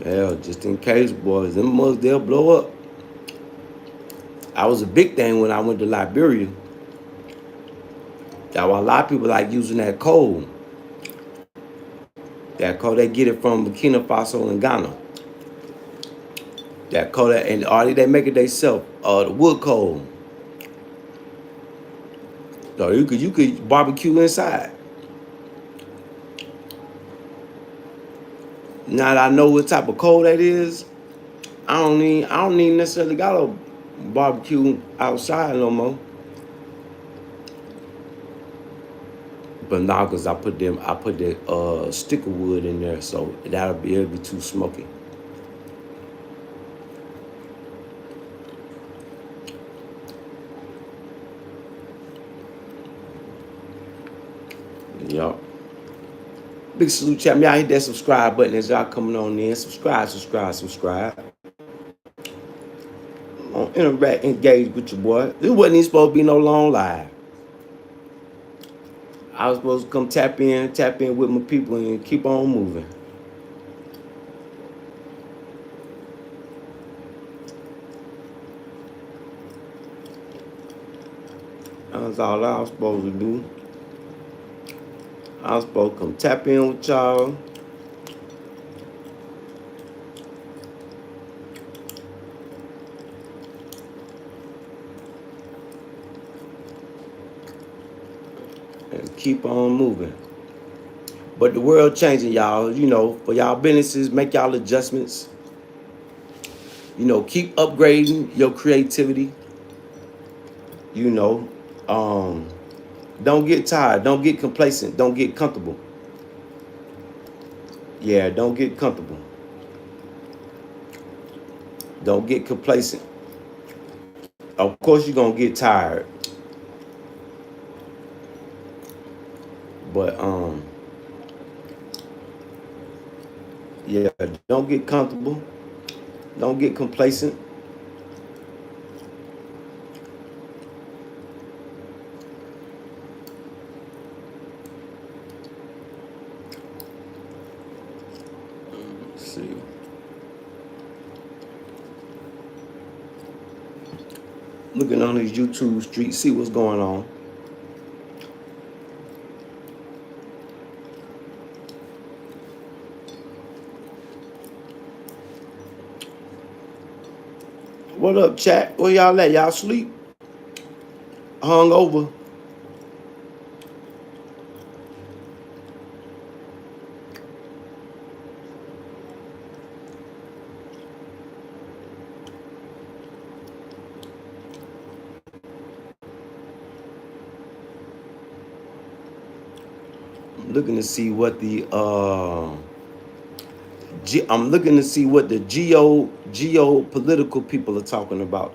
Yeah, just in case, boys. Them mugs, they'll blow up. I was a big thing when I went to Liberia. That's why a lot of people like using that coal. That coal, they get it from Burkina Faso and Ghana. That coal, and all they make it themselves. The wood coal. So you could barbecue inside. Now that I know what type of coal that is, I don't even necessarily got a barbecue outside no more. But now, cause I put that stick of wood in there, so it'll be too smoky. Yup. Big salute, chat. Y'all hit that subscribe button as y'all coming on in. Subscribe. Interact, engage with your boy. This wasn't even supposed to be no long live. I was supposed to come tap in with my people and keep on moving. That's all I was supposed to do. I was supposed to come tap in with y'all. keep on moving. But the world changing, y'all. You know, for y'all businesses, make y'all adjustments. You know, keep upgrading your creativity. You know, um, don't get tired. Don't get complacent. Don't get comfortable. Yeah, don't get comfortable. Don't get complacent. Of course, you're gonna get tired, but yeah, don't get comfortable. Don't get complacent. Let's see. Looking on these YouTube streets, see what's going on. What up, chat? Where y'all at? Y'all sleep? Hung over? Looking to see what the I'm looking to see what the geopolitical people are talking about.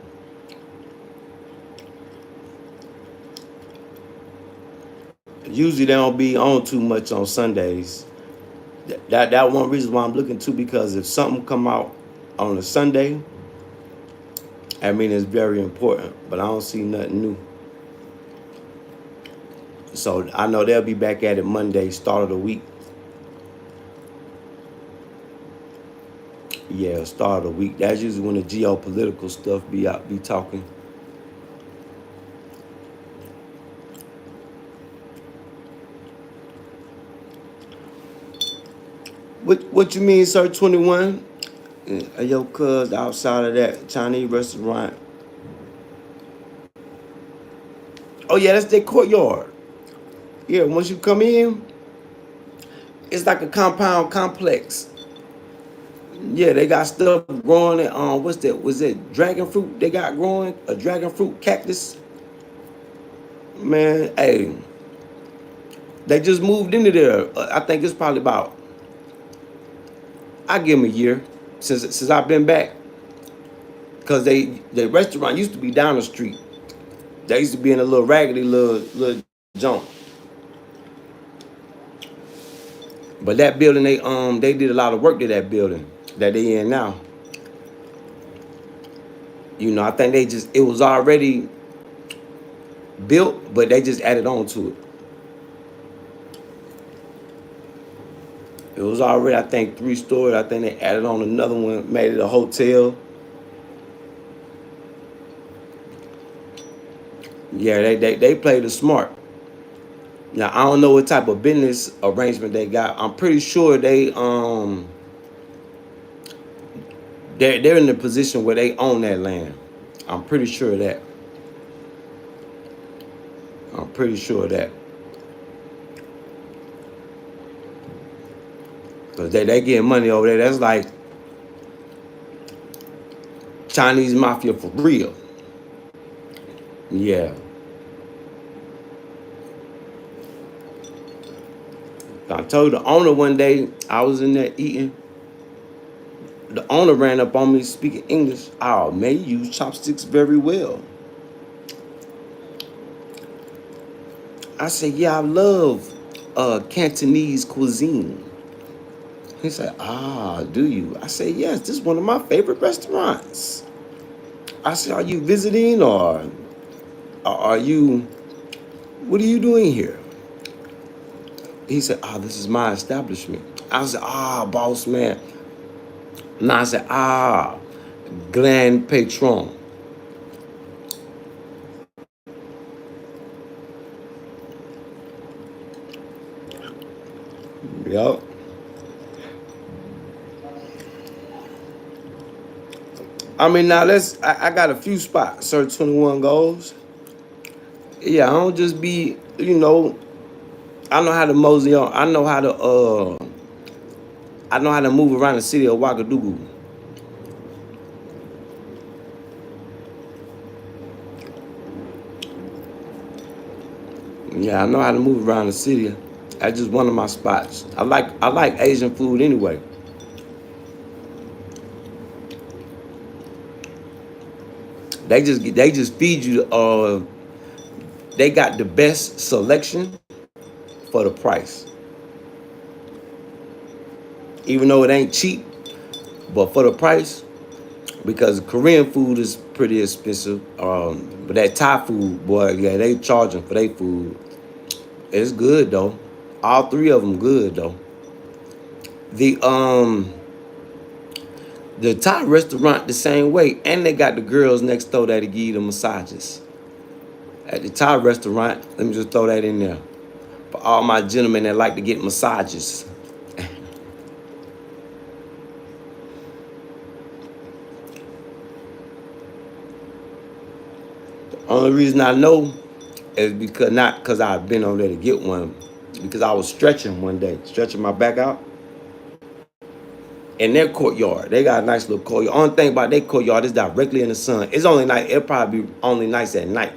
Usually they don't be on too much on Sundays. That one reason why I'm looking too, because if something come out on a Sunday, I mean it's very important. But I don't see nothing new. So I know they'll be back at it Monday, start of the week. Yeah, start of the week. That's usually when the geopolitical stuff be out, be talking. What you mean, sir? 21? Yo, cuz outside of that Chinese restaurant. Oh yeah, that's their courtyard. Yeah, once you come in, it's like a compound complex. Yeah, they got stuff growing. What's that? Was it dragon fruit? They got growing a dragon fruit cactus. Man, hey, they just moved into there. I think it's probably about. I give them a year since I've been back, cause the restaurant used to be down the street. They used to be in a little raggedy little junk. But that building, they did a lot of work to that building that they in now. You know, I think it was already built, but they just added on to it. It was already, I think, 3 stories. I think they added on another one, made it a hotel. Yeah, they played it smart. Now I don't know what type of business arrangement they got. I'm pretty sure they're in the position where they own that land. I'm pretty sure of that. I'm pretty sure of that. Cause they getting money over there. That's like Chinese mafia for real. Yeah. I told the owner one day, I was in there eating. The owner ran up on me speaking English. Oh man, you use chopsticks very well. I said, yeah, I love Cantonese cuisine. He said, ah, do you? I said, yes, this is one of my favorite restaurants. I said, are you visiting or are you, what are you doing here? He said, ah, this is my establishment. I said, ah, boss man. And I said, ah, Grand Patron. Yup. I mean, now I got a few spots, Sir 21 goals. Yeah, I don't just be, you know, I know how to mosey on. I know how to move around the city of Ouagadougou. Yeah, I know how to move around the city. That's just one of my spots. I like Asian food anyway. They just feed you. They got the best selection for the price. Even though it ain't cheap, but for the price, because Korean food is pretty expensive. But that Thai food, boy, yeah, they charging for their food. It's good though. All three of them good though. The um the Thai restaurant the same way, and they got the girls next door that give you the massages. At the Thai restaurant, let me just throw that in there for all my gentlemen that like to get massages. Only reason I know is because not because I've been over there to get one, because I was stretching one day, stretching my back out in their courtyard. They got a nice little courtyard. Only thing about their courtyard is directly in the sun. It's only night. It'll probably be only nice at night.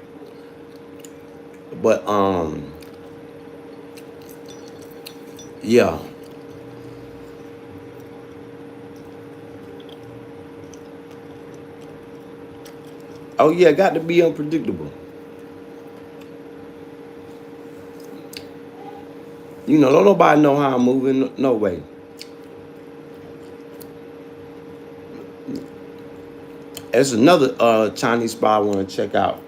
But yeah. Oh yeah, got to be unpredictable. You know, don't nobody know how I'm moving. No way. There's another Chinese spot I want to check out.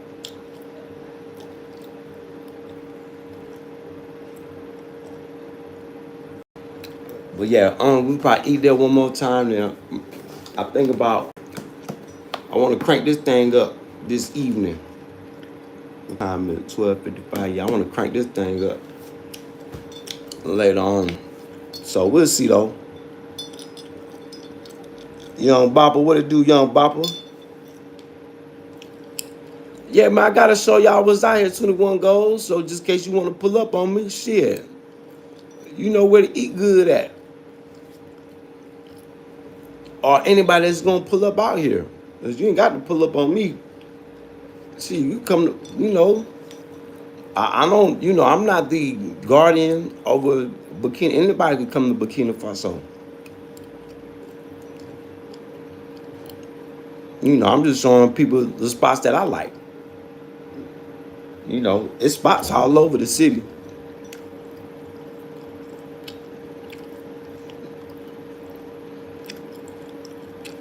But yeah, we probably eat there one more time. Now, I think about I want to crank this thing up this evening. Time at 12:55. Yeah, I want to crank this thing up later on. So we'll see though. Young Bopper, what it do, Young Bopper? Yeah, man, I gotta show y'all what's out here. 21 goals. So just in case you want to pull up on me, shit, you know where to eat good at. Or anybody that's gonna pull up out here. Cause you ain't got to pull up on me. See, you come to, I don't, I'm not the guardian over Burkina. Anybody can come to Burkina Faso. I'm just showing people the spots that I like. It's spots all over the city.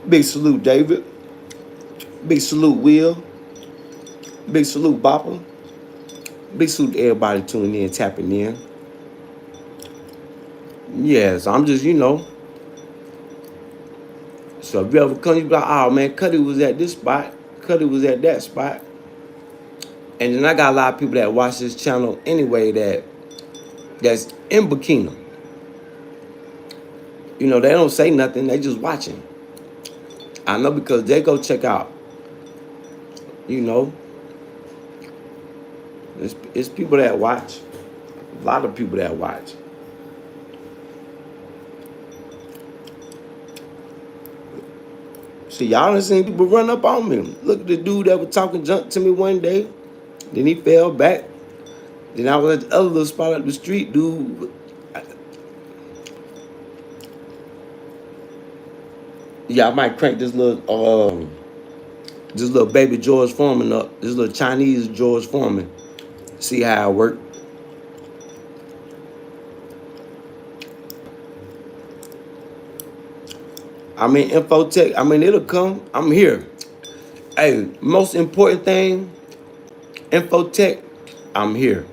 Big salute, David. Big salute, Will. Big salute, Bopper. Big salute to everybody tuning in, tapping in. Yes, I'm just, So if you ever come, you be like, oh man, Kutty was at this spot. Kutty was at that spot. And then I got a lot of people that watch this channel anyway that's in Burkina. They don't say nothing. They just watching. I know because they go check out. You know, it's people that watch. A lot of people that watch. See, y'all done seen people run up on me. Look at the dude that was talking junk to me one day. Then he fell back. Then I was at the other little spot up the street, dude. Yeah, I might crank this little baby George Foreman up. This little Chinese George Foreman. See how it work. I mean, infotech. I mean, it'll come. I'm here. Hey, most important thing, infotech. I'm here.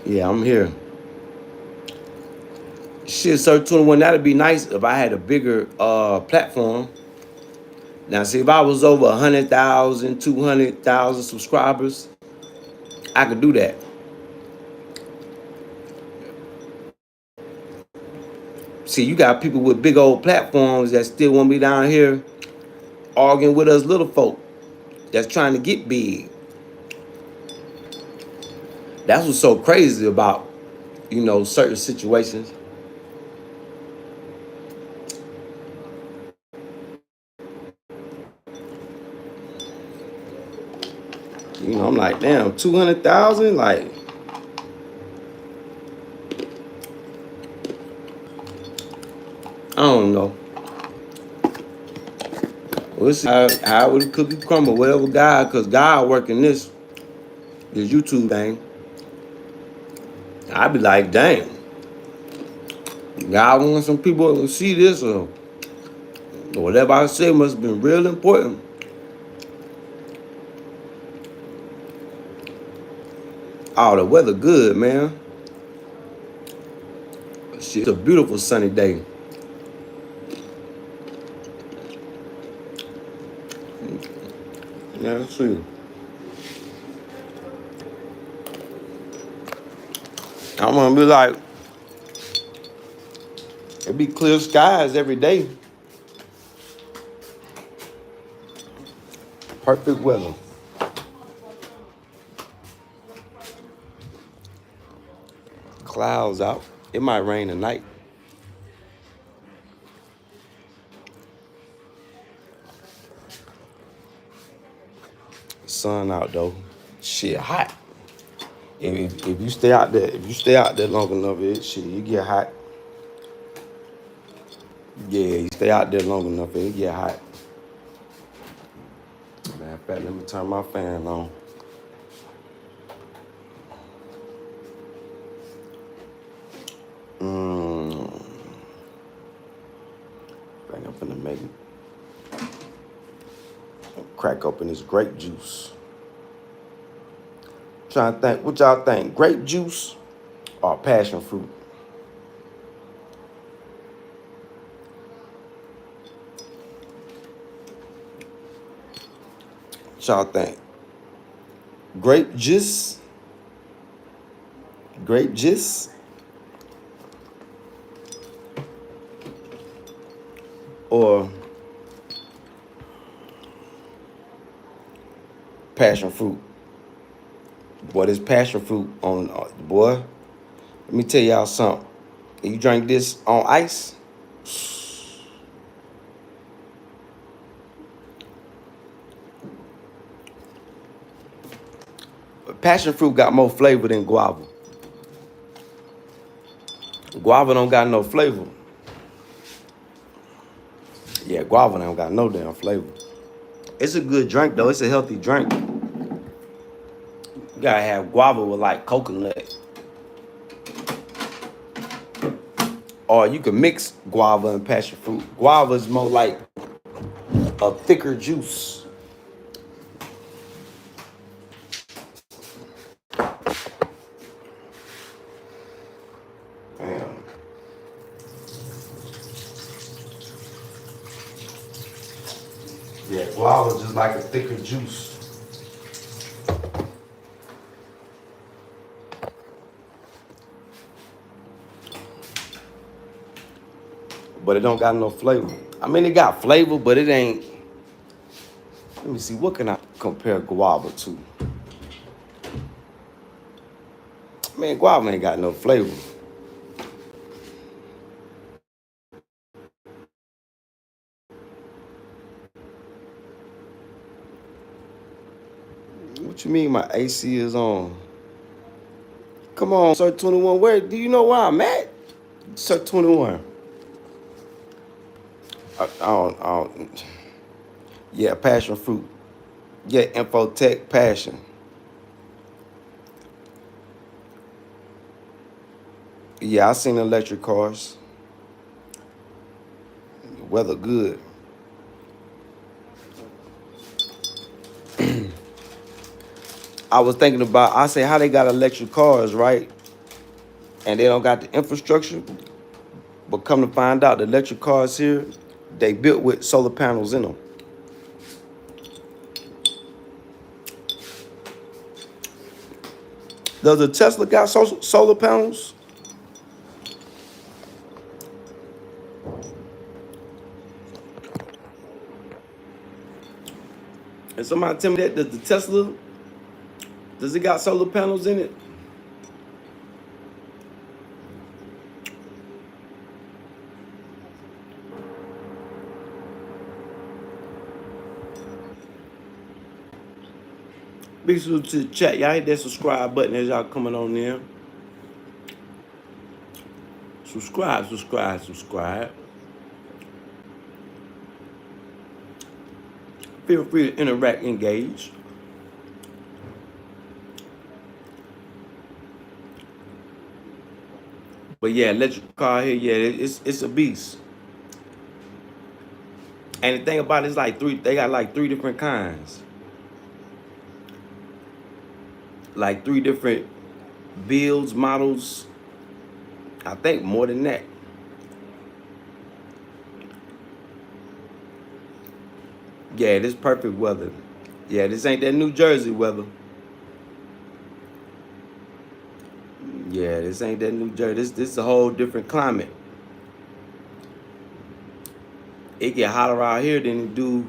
Yeah, I'm here. Shit, Sir 21, that'd be nice if I had a bigger platform. Now, see, if I was over 100,000, 200,000 subscribers, I could do that. See, you got people with big old platforms that still want to be down here arguing with us little folk. that's trying to get big. That's what's so crazy about, certain situations. I'm like, damn, 200,000, like, I don't know. We'll see how the cookie crumble, whatever God, cause God working this YouTube thing. I'd be like, dang, God wants some people to see this, or whatever I say must have been real important. Oh, the weather good, man. Shit, it's a beautiful sunny day. Yeah, let's see. I'm gonna be like, it be clear skies every day. Perfect weather. Clouds out. It might rain tonight. Sun out though. Shit, hot. If you stay out there long enough, you get hot. Yeah, you stay out there long enough, it get hot. Matter of fact, let me turn my fan on. I think I'm finna make crack open this grape juice. Trying to think, what y'all think? Grape juice or passion fruit? What y'all think? Grape juice? Grape juice? Or passion fruit? Boy, this passion fruit on, boy, let me tell y'all something. If you drink this on ice, passion fruit got more flavor than guava. Guava don't got no flavor. Yeah, guava don't got no damn flavor. It's a good drink though. It's a healthy drink. You gotta have guava with like coconut. Or you can mix guava and passion fruit. Guava is more like a thicker juice. Damn. Yeah, guava is just like a thicker juice. But it don't got no flavor. I mean, it got flavor, but it ain't. Let me see, what can I compare guava to? Man, guava ain't got no flavor. What you mean my AC is on? Come on, Sir 21, where do you know where I'm at? Sir 21. I don't. Yeah, passion fruit. Yeah, infotech passion. Yeah, I seen electric cars. Weather good. I was thinking about, I say how they got electric cars, right? And they don't got the infrastructure. But come to find out, the electric cars here, they built with solar panels in them. Does the Tesla got solar panels? And somebody tell me that the Tesla, does it got solar panels in it? Big salute to the chat. Y'all hit that subscribe button as y'all coming on in. Subscribe, subscribe, subscribe. Feel free to interact, engage. But yeah, electric car here, yeah, it's a beast. And the thing about it is like they got like 3 different kinds. Like 3 different builds, models. I think more than that. Yeah, this perfect weather. Yeah, this ain't that New Jersey weather. Yeah, this ain't that New Jersey. This is a whole different climate. It get hotter out here than it do.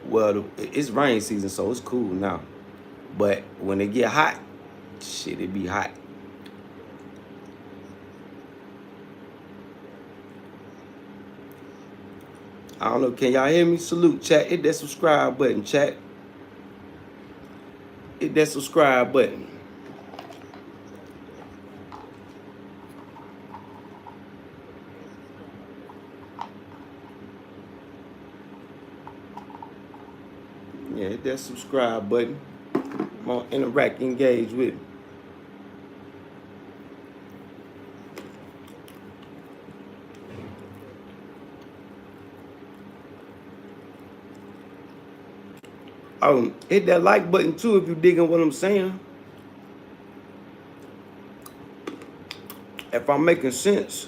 Well, it's rain season, so it's cool now. But when it get hot, shit, it be hot. I don't know. Can y'all hear me? Salute, chat. Hit that subscribe button, chat. Hit that subscribe button. Yeah, hit that subscribe button. Come on, interact, engage with me. Oh, hit that like button too if you digging what I'm saying. If I'm making sense,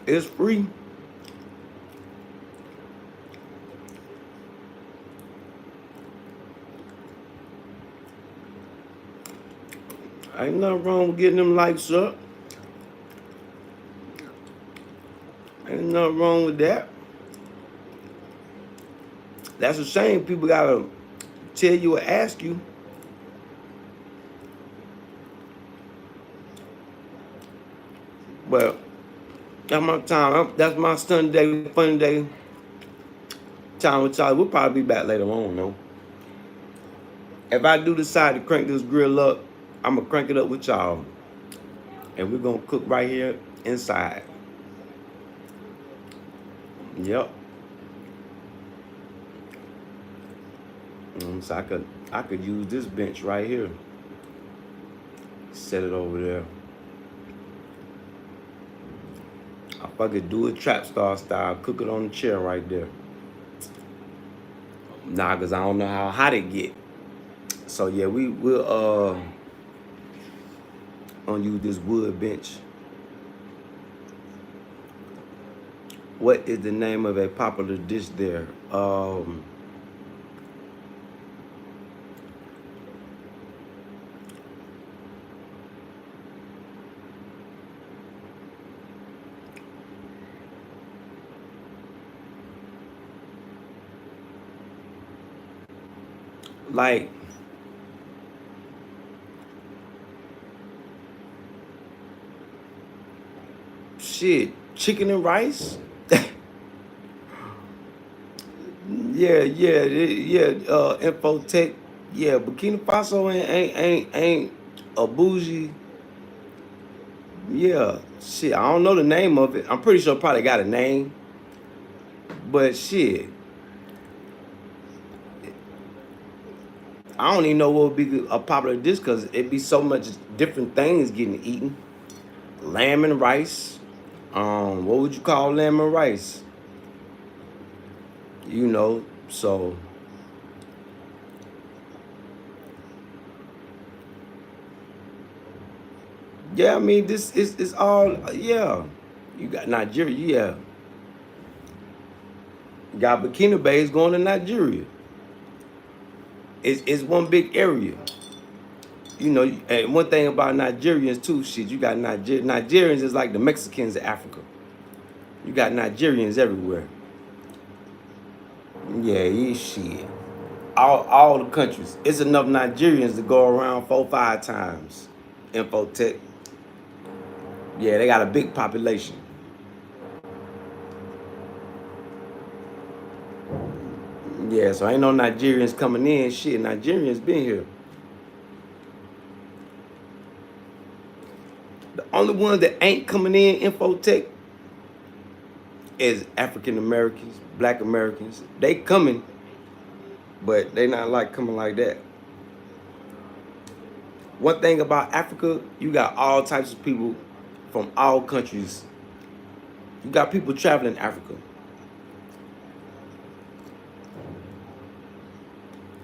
it's free. Ain't nothing wrong with getting them likes up. Ain't nothing wrong with that. That's a shame people gotta tell you or ask you. But that's my time. That's my Sunday, fun day. Time with y'all. We'll probably be back later on, though. If I do decide to crank this grill up, I'm gonna crank it up with y'all. And we're gonna cook right here inside. Yep. So I could use this bench right here. Set it over there. If I could do it trap star style, cook it on the chair right there. Nah, cause I don't know how hot it get. So yeah, we'll gonna use this wood bench. What is the name of a popular dish there? Like shit, chicken and rice. Yeah. Infotech. Yeah, Burkina Faso ain't a bougie. Yeah, shit. I don't know the name of it. I'm pretty sure it probably got a name. But shit, I don't even know what would be a popular dish because it'd be so much different things getting eaten. Lamb and rice. What would you call lamb and rice? You know, so yeah, I mean this is all yeah. You got Nigeria, yeah. You got Burkina Faso going to Nigeria. It's one big area. You know, and one thing about Nigerians too, shit, you got Nigerians is like the Mexicans of Africa. You got Nigerians everywhere. Yeah, you shit. All the countries. It's enough Nigerians to go around 4, 5 times. Infotech. Yeah, they got a big population. Yeah, so ain't no Nigerians coming in. Shit, Nigerians been here. The only ones that ain't coming in Infotech is African Americans, Black Americans. They coming, but they not like coming like that. One thing about Africa, you got all types of people from all countries. You got people traveling Africa.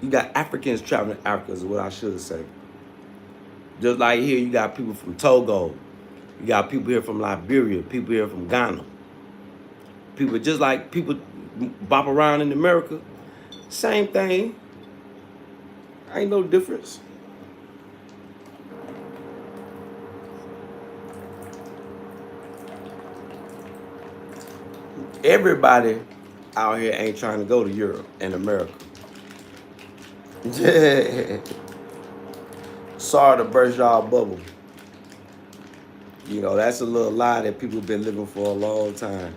You got Africans traveling Africa is what I should say. Just like here, you got people from Togo. You got people here from Liberia, people here from Ghana. People just like people bop around in America. Same thing. Ain't no difference. Everybody out here ain't trying to go to Europe and America. Sorry to burst y'all bubble. You know, that's a little lie that people have been living for a long time.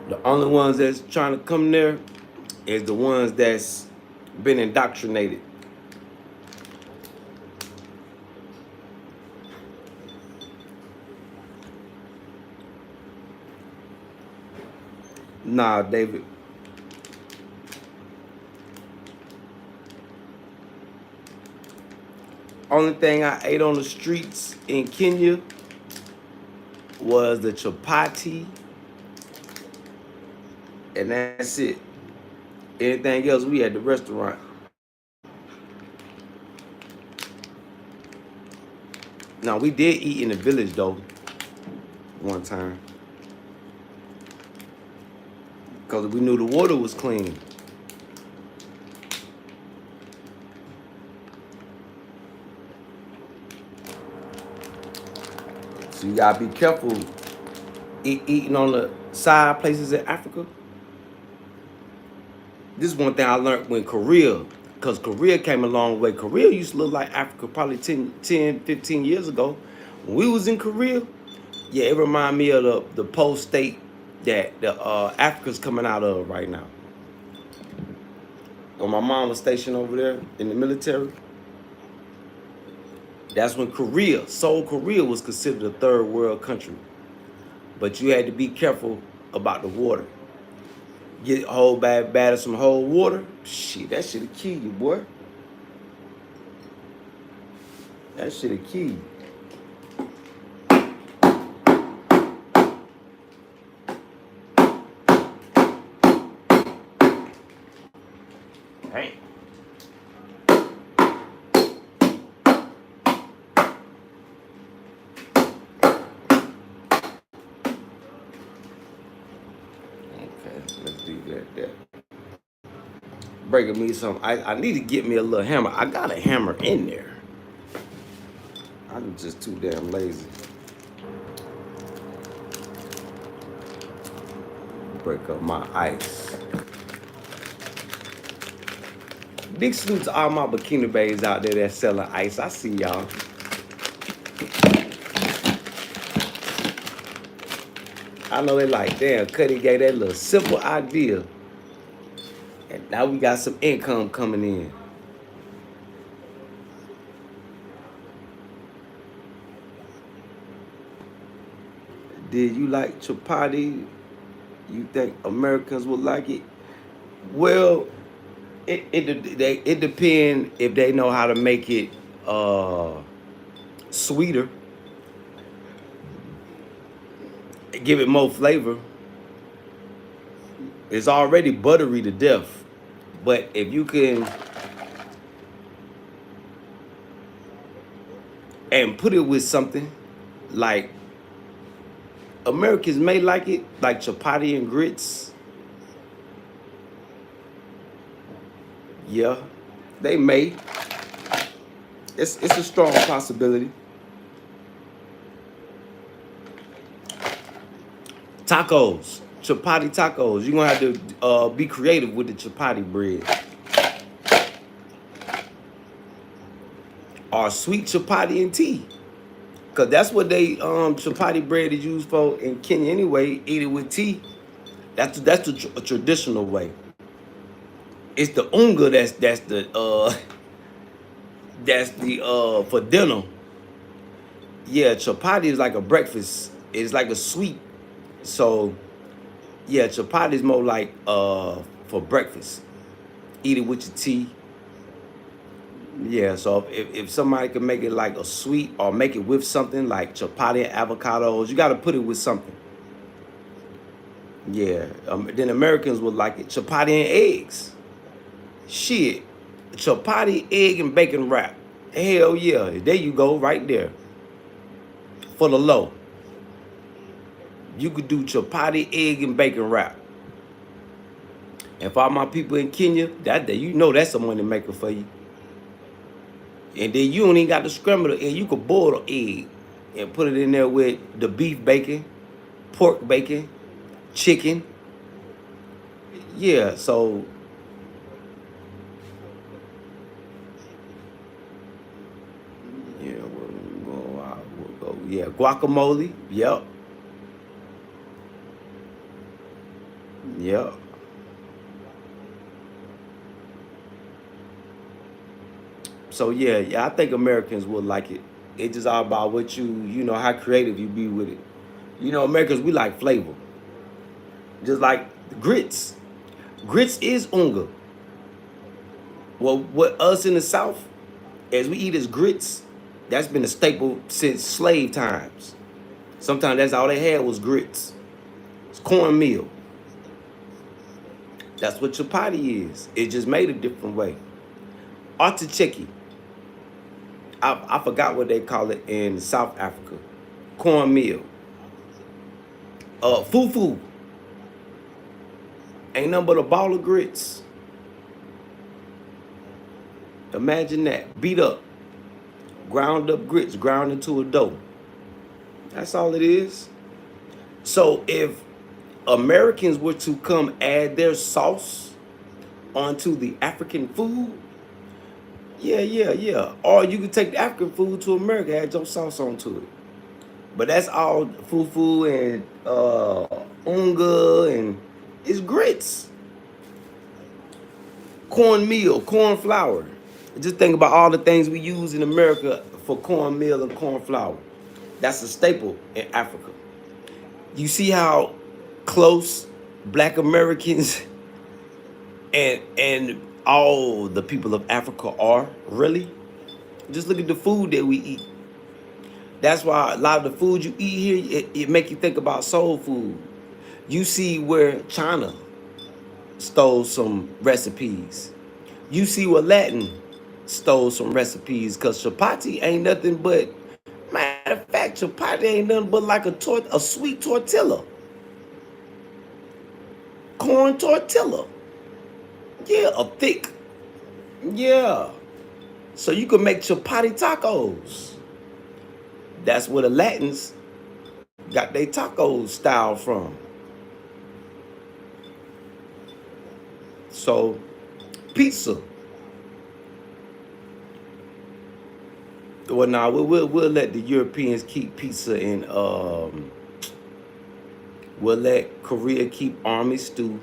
The only ones that's trying to come there is the ones that's been indoctrinated. Nah, David. Only thing I ate on the streets in Kenya was the chapati, and that's it. Anything else, we at the restaurant. Now, we did eat in the village, though, one time. Because we knew the water was clean. So you gotta be careful eating on the side places in Africa. This is one thing I learned when Korea, because Korea came a long way. Korea used to look like Africa probably 10, 15 years ago. When we was in Korea, yeah, it reminded me of the post-state that the Africa's coming out of right now. When my mom was stationed over there in the military, that's when Korea, Seoul, Korea was considered a third world country. But you had to be careful about the water. Get a whole bad of some whole water. Shit, that shit'll kill you, boy. That shit'll kill you. Hey. Okay, let's do that. Breaking me some. I need to get me a little hammer. I got a hammer in there. I'm just too damn lazy. Break up my ice. Big salute to all my bikini babes out there that's selling ice. I see y'all. I know they like, damn, Kutty gave that little simple idea. And now we got some income coming in. Did you like chapati? You think Americans would like it? Well, it depends if they know how to make it sweeter, give it more flavor. It's already buttery to death, but if you can and put it with something like Americans may like it, like chapati and grits. Yeah, they may. it's a strong possibility. Tacos, chapati tacos. You're gonna have to be creative with the chapati bread. Or sweet chapati and tea. Cause that's what they chapati bread is used for in Kenya anyway. Eat it with tea. That's the traditional way. It's the unga that's the for dinner. Yeah, chapati is like a breakfast. It's like a sweet. So yeah, chapati is more like for breakfast. Eat it with your tea. Yeah, so if somebody can make it like a sweet or make it with something like chapati and avocados, you got to put it with something. Yeah, then Americans would like it chapati and eggs. Shit, chapati, egg, and bacon wrap. Hell yeah, there you go, right there. For the low, you could do chapati, egg, and bacon wrap. And for all my people in Kenya, that day, you know that's a money maker for you. And then you don't even got to scramble the egg. You could boil the egg and put it in there with the beef bacon, pork bacon, chicken. Yeah, so yeah, we'll go. Yeah, guacamole. Yep, yep. So yeah, I think Americans would like it. It's just all about what you know, how creative you be with it. You know, Americans, we like flavor. Just like grits. Grits is unga. Well, what us in the South, as we eat as grits, that's been a staple since slave times. Sometimes that's all they had was grits. It's cornmeal. That's what chapati is. It just made a different way. Artichoke. I forgot what they call it in South Africa. Cornmeal. Fufu. Ain't nothing but a ball of grits. Imagine that. Beat up. Ground up grits, ground into a dough. That's all it is. So if Americans were to come add their sauce onto the African food, yeah. Or you could take the African food to America, add your sauce onto it. But that's all fufu and unga and it's grits. Cornmeal, corn flour. Just think about all the things we use in America for cornmeal and corn flour. That's a staple in Africa. You see how close Black Americans and all the people of Africa are really. Just look at the food that we eat. That's why a lot of the food you eat here, it make you think about soul food. You see where China stole some recipes. You see where Latin stole some recipes. Cause chapati ain't nothing but, matter of fact, chapati ain't nothing but like a sweet tortilla. Corn tortilla. Yeah, a thick. Yeah. So you can make chapati tacos. That's where the Latins got their tacos style from. So, pizza. Well, now we'll let the Europeans keep pizza and we'll let Korea keep army stew.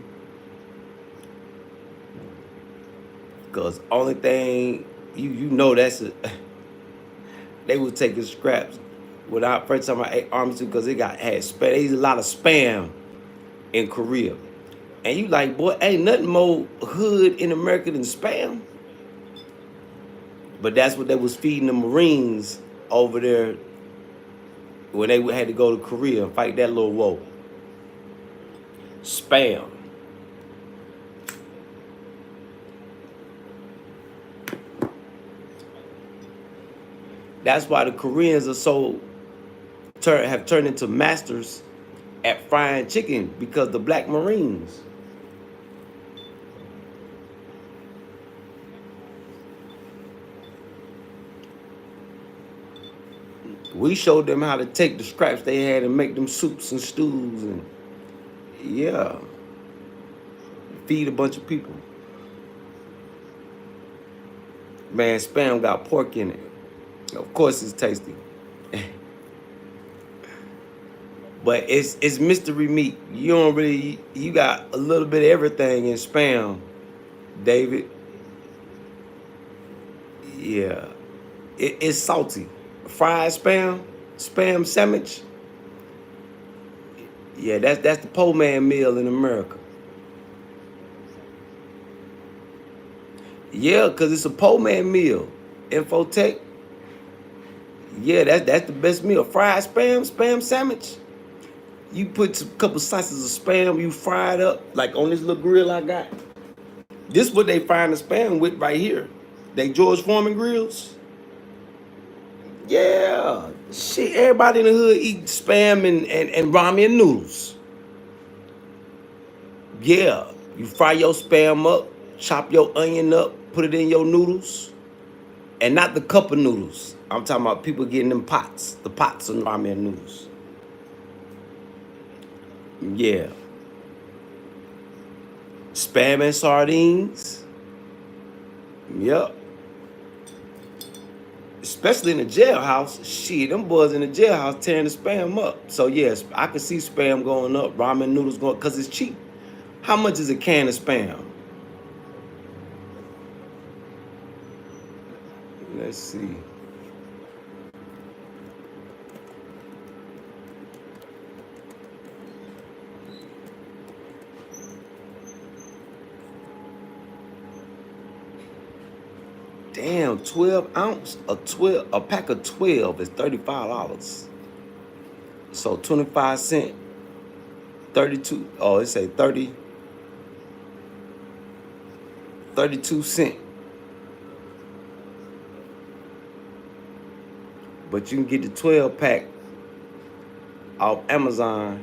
Cause only thing you know that's a, they was taking scraps. When I first time I ate army stew, cause had spam. They used a lot of spam in Korea, and you like, boy, ain't nothing more hood in America than spam. But that's what they was feeding the Marines over there when they had to go to Korea and fight that little war. Spam. That's why the Koreans are so have turned into masters at frying chicken, because the Black Marines. We showed them how to take the scraps they had and make them soups and stews and yeah, feed a bunch of people. Man, spam got pork in it. Of course it's tasty. But it's mystery meat. You don't really you got a little bit of everything in spam, David. Yeah. It's salty. Fried spam sandwich. Yeah, that's the poor man meal in America. Yeah, cause it's a poor man meal. Infotech. Yeah, that's the best meal. Fried spam sandwich. You put a couple slices of spam, you fry it up like on this little grill I got. This what they frying the spam with right here. They George Foreman grills. Yeah, shit. Everybody in the hood eat spam and ramen noodles. Yeah, you fry your spam up, chop your onion up, put it in your noodles, and not the cup of noodles. I'm talking about people getting them pots, the pots of ramen noodles. Yeah, spam and sardines. Yep. Especially in the jailhouse, shit, them boys in the jailhouse tearing the spam up. So yes, I can see spam going up, ramen noodles going, cause it's cheap. How much is a can of spam? Let's see. Damn, 12 ounce, a pack of 12 is $35. So 25 cent, 32, oh, it say 32 cent. But you can get the 12 pack off Amazon,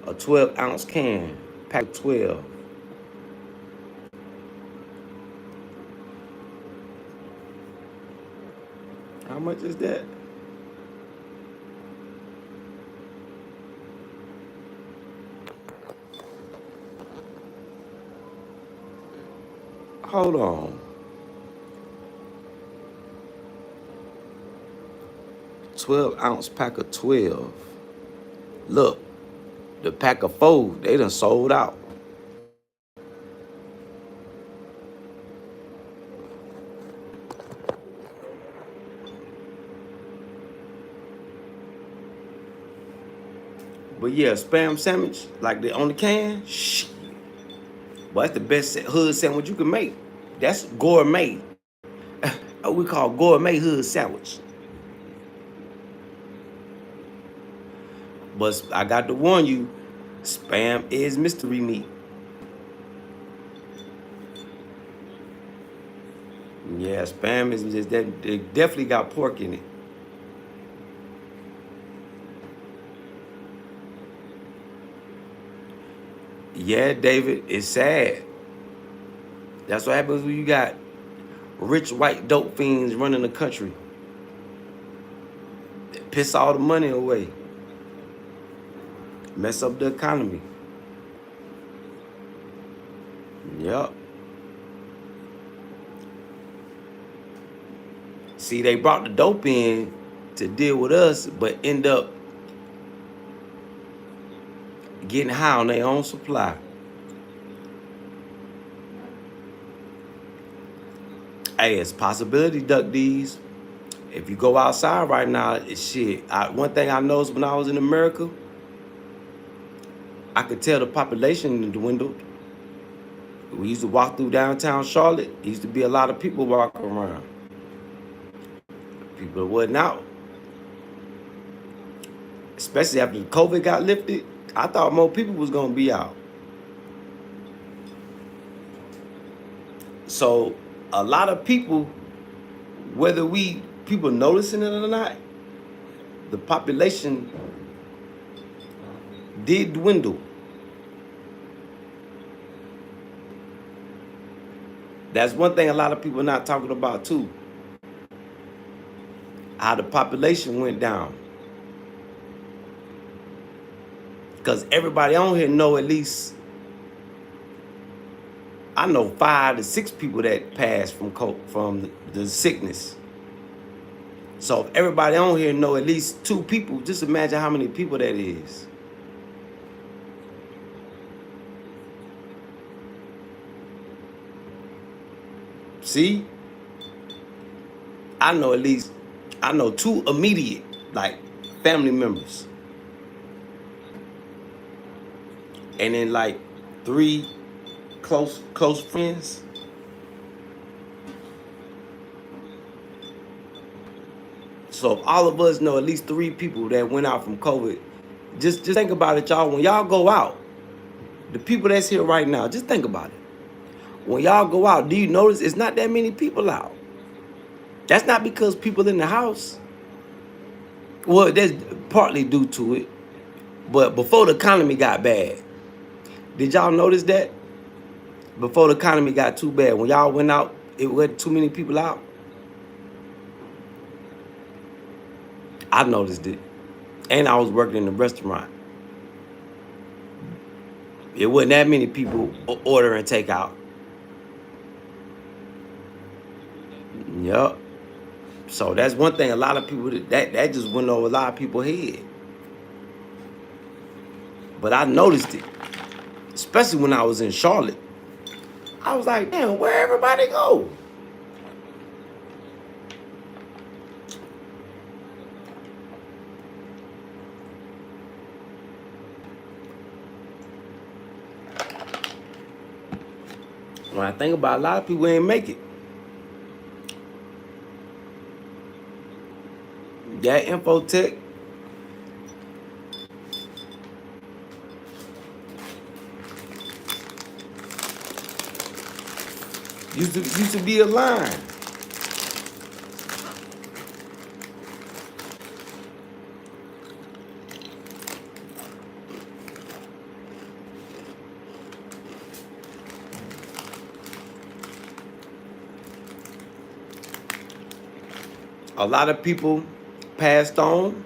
a 12 ounce can, pack of 12. How much is that? Hold on. 12 ounce pack of 12. Look, the pack of 4, they done sold out. But yeah, spam sandwich, like the on the can, shh. But that's the best hood sandwich you can make. That's gourmet. We call gourmet hood sandwich. But I got to warn you, spam is mystery meat. Yeah, spam is just that. It definitely got pork in it. Yeah, David, it's sad. That's what happens when you got rich white dope fiends running the country. They piss all the money away, mess up the economy. Yup. See, they brought the dope in to deal with us, but end up getting high on their own supply. Hey, it's a possibility, Duck D's. If you go outside right now, it's shit. One thing I noticed when I was in America, I could tell the population dwindled. We used to walk through downtown Charlotte. There used to be a lot of people walking around. People wasn't out. Especially after the COVID got lifted, I thought more people was gonna be out. So a lot of people, whether people noticing it or not, the population did dwindle. That's one thing a lot of people not talking about too. how the population went down. Because everybody on here know at least, I know 5 to 6 people that passed from the sickness. So if everybody on here know at least 2 people, just imagine how many people that is. See? I know 2 immediate, like, family members. And then like 3 close friends. So if all of us know at least 3 people that went out from COVID, just think about it, y'all. When y'all go out, the people that's here right now, just think about it. When y'all go out, do you notice it's not that many people out? That's not because people in the house. Well, that's partly due to it. But before the economy got bad, did y'all notice that? Before the economy got too bad, when y'all went out, it wasn't too many people out. I noticed it. And I was working in the restaurant. It wasn't that many people ordering takeout. Yup. So that's one thing. A lot of people that just went over a lot of people's head. But I noticed it, especially when I was in Charlotte. I was like, damn, where everybody go? When I think about it, a lot of people ain't make it. That infotech, used to be a line. A lot of people passed on,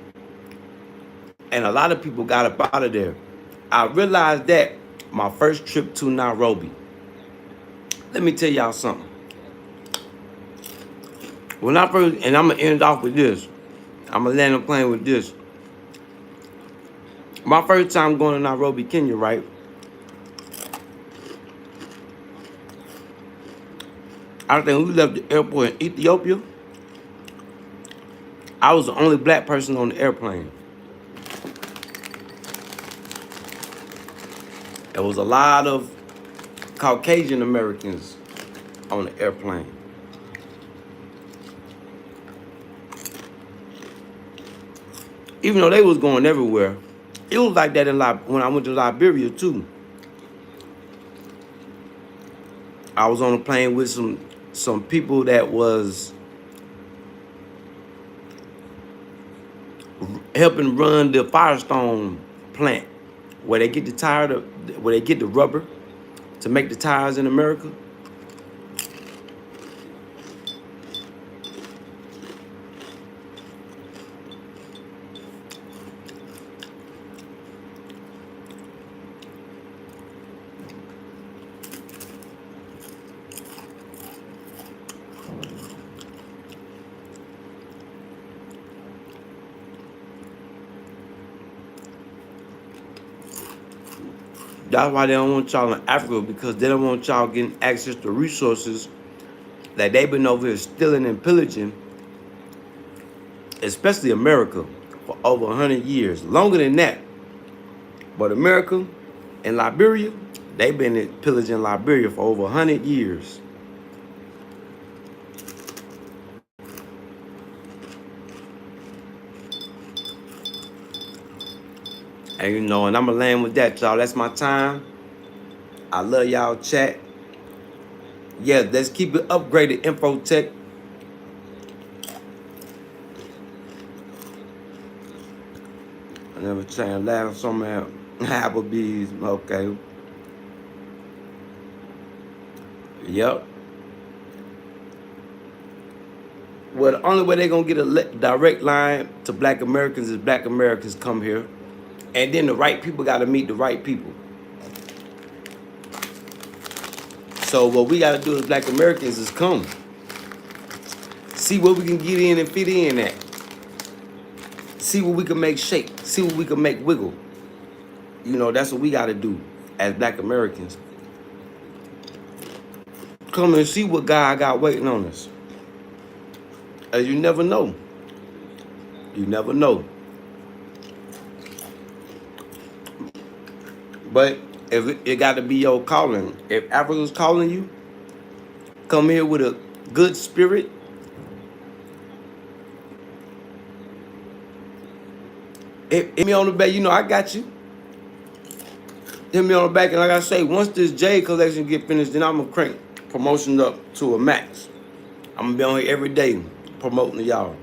and a lot of people got up out of there. I realized that my first trip to Nairobi. Let me tell y'all something. When I first, and I'm gonna end off with this. I'm gonna land the plane with this. My first time going to Nairobi, Kenya, right? I think we left the airport in Ethiopia. I was the only black person on the airplane. There was a lot of Caucasian Americans on the airplane. Even though they was going everywhere, it was like that when I went to Liberia too. I was on a plane with some people that was helping run the Firestone plant, where they get where they get the rubber to make the tires in America. That's why they don't want y'all in Africa, because they don't want y'all getting access to resources that they've been over here stealing and pillaging, especially America, for over 100 years. Longer than that. But America and Liberia, they've been pillaging Liberia for over 100 years. And you know, and I'm gonna land with that, y'all. That's my time. I love y'all, chat. Yeah, let's keep it upgraded, infotech. I never changed last somewhere. Applebee's, okay. Yep. Well, the only way they're gonna get a direct line to Black Americans is Black Americans come here, and then the right people got to meet the right people. So what we got to do as Black Americans is come, see what we can get in and fit in at, see what we can make shake, see what we can make wiggle. You know, that's what we got to do as Black Americans. Come and see what God got waiting on us. As you never know. You never know. But if it got to be your calling. If Africa's calling you, come here with a good spirit. Hit me on the back. You know, I got you. Hit me on the back. And like I say, once this J collection get finished, then I'm going to crank promotion up to a max. I'm going to be on here every day promoting to y'all.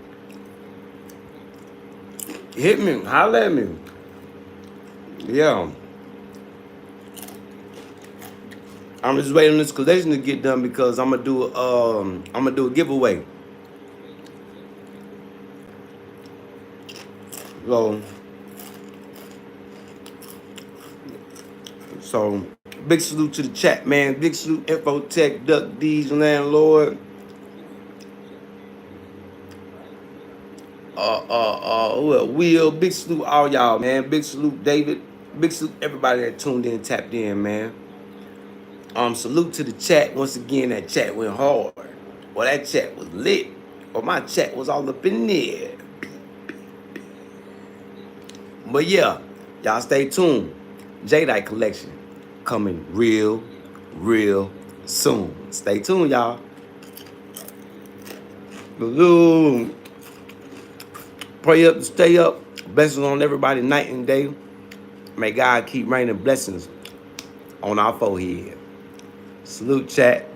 Hit me. Holler at me. Yeah. I'm just waiting on this collection to get done because I'm gonna do a giveaway. So big salute to the chat, man. Big salute, Infotech, Duck D's, Landlord. Will, big salute all y'all, man. Big salute, David. Big salute everybody that tuned in, tapped in, man. Salute to the chat. Once again, that chat went hard. Well, that chat was lit. Or my chat was all up in there. But yeah, y'all stay tuned. Jadeite collection coming real soon. Stay tuned, y'all. Pray up and stay up. Blessings on everybody night and day. May God keep raining blessings on our forehead. Salute, chat.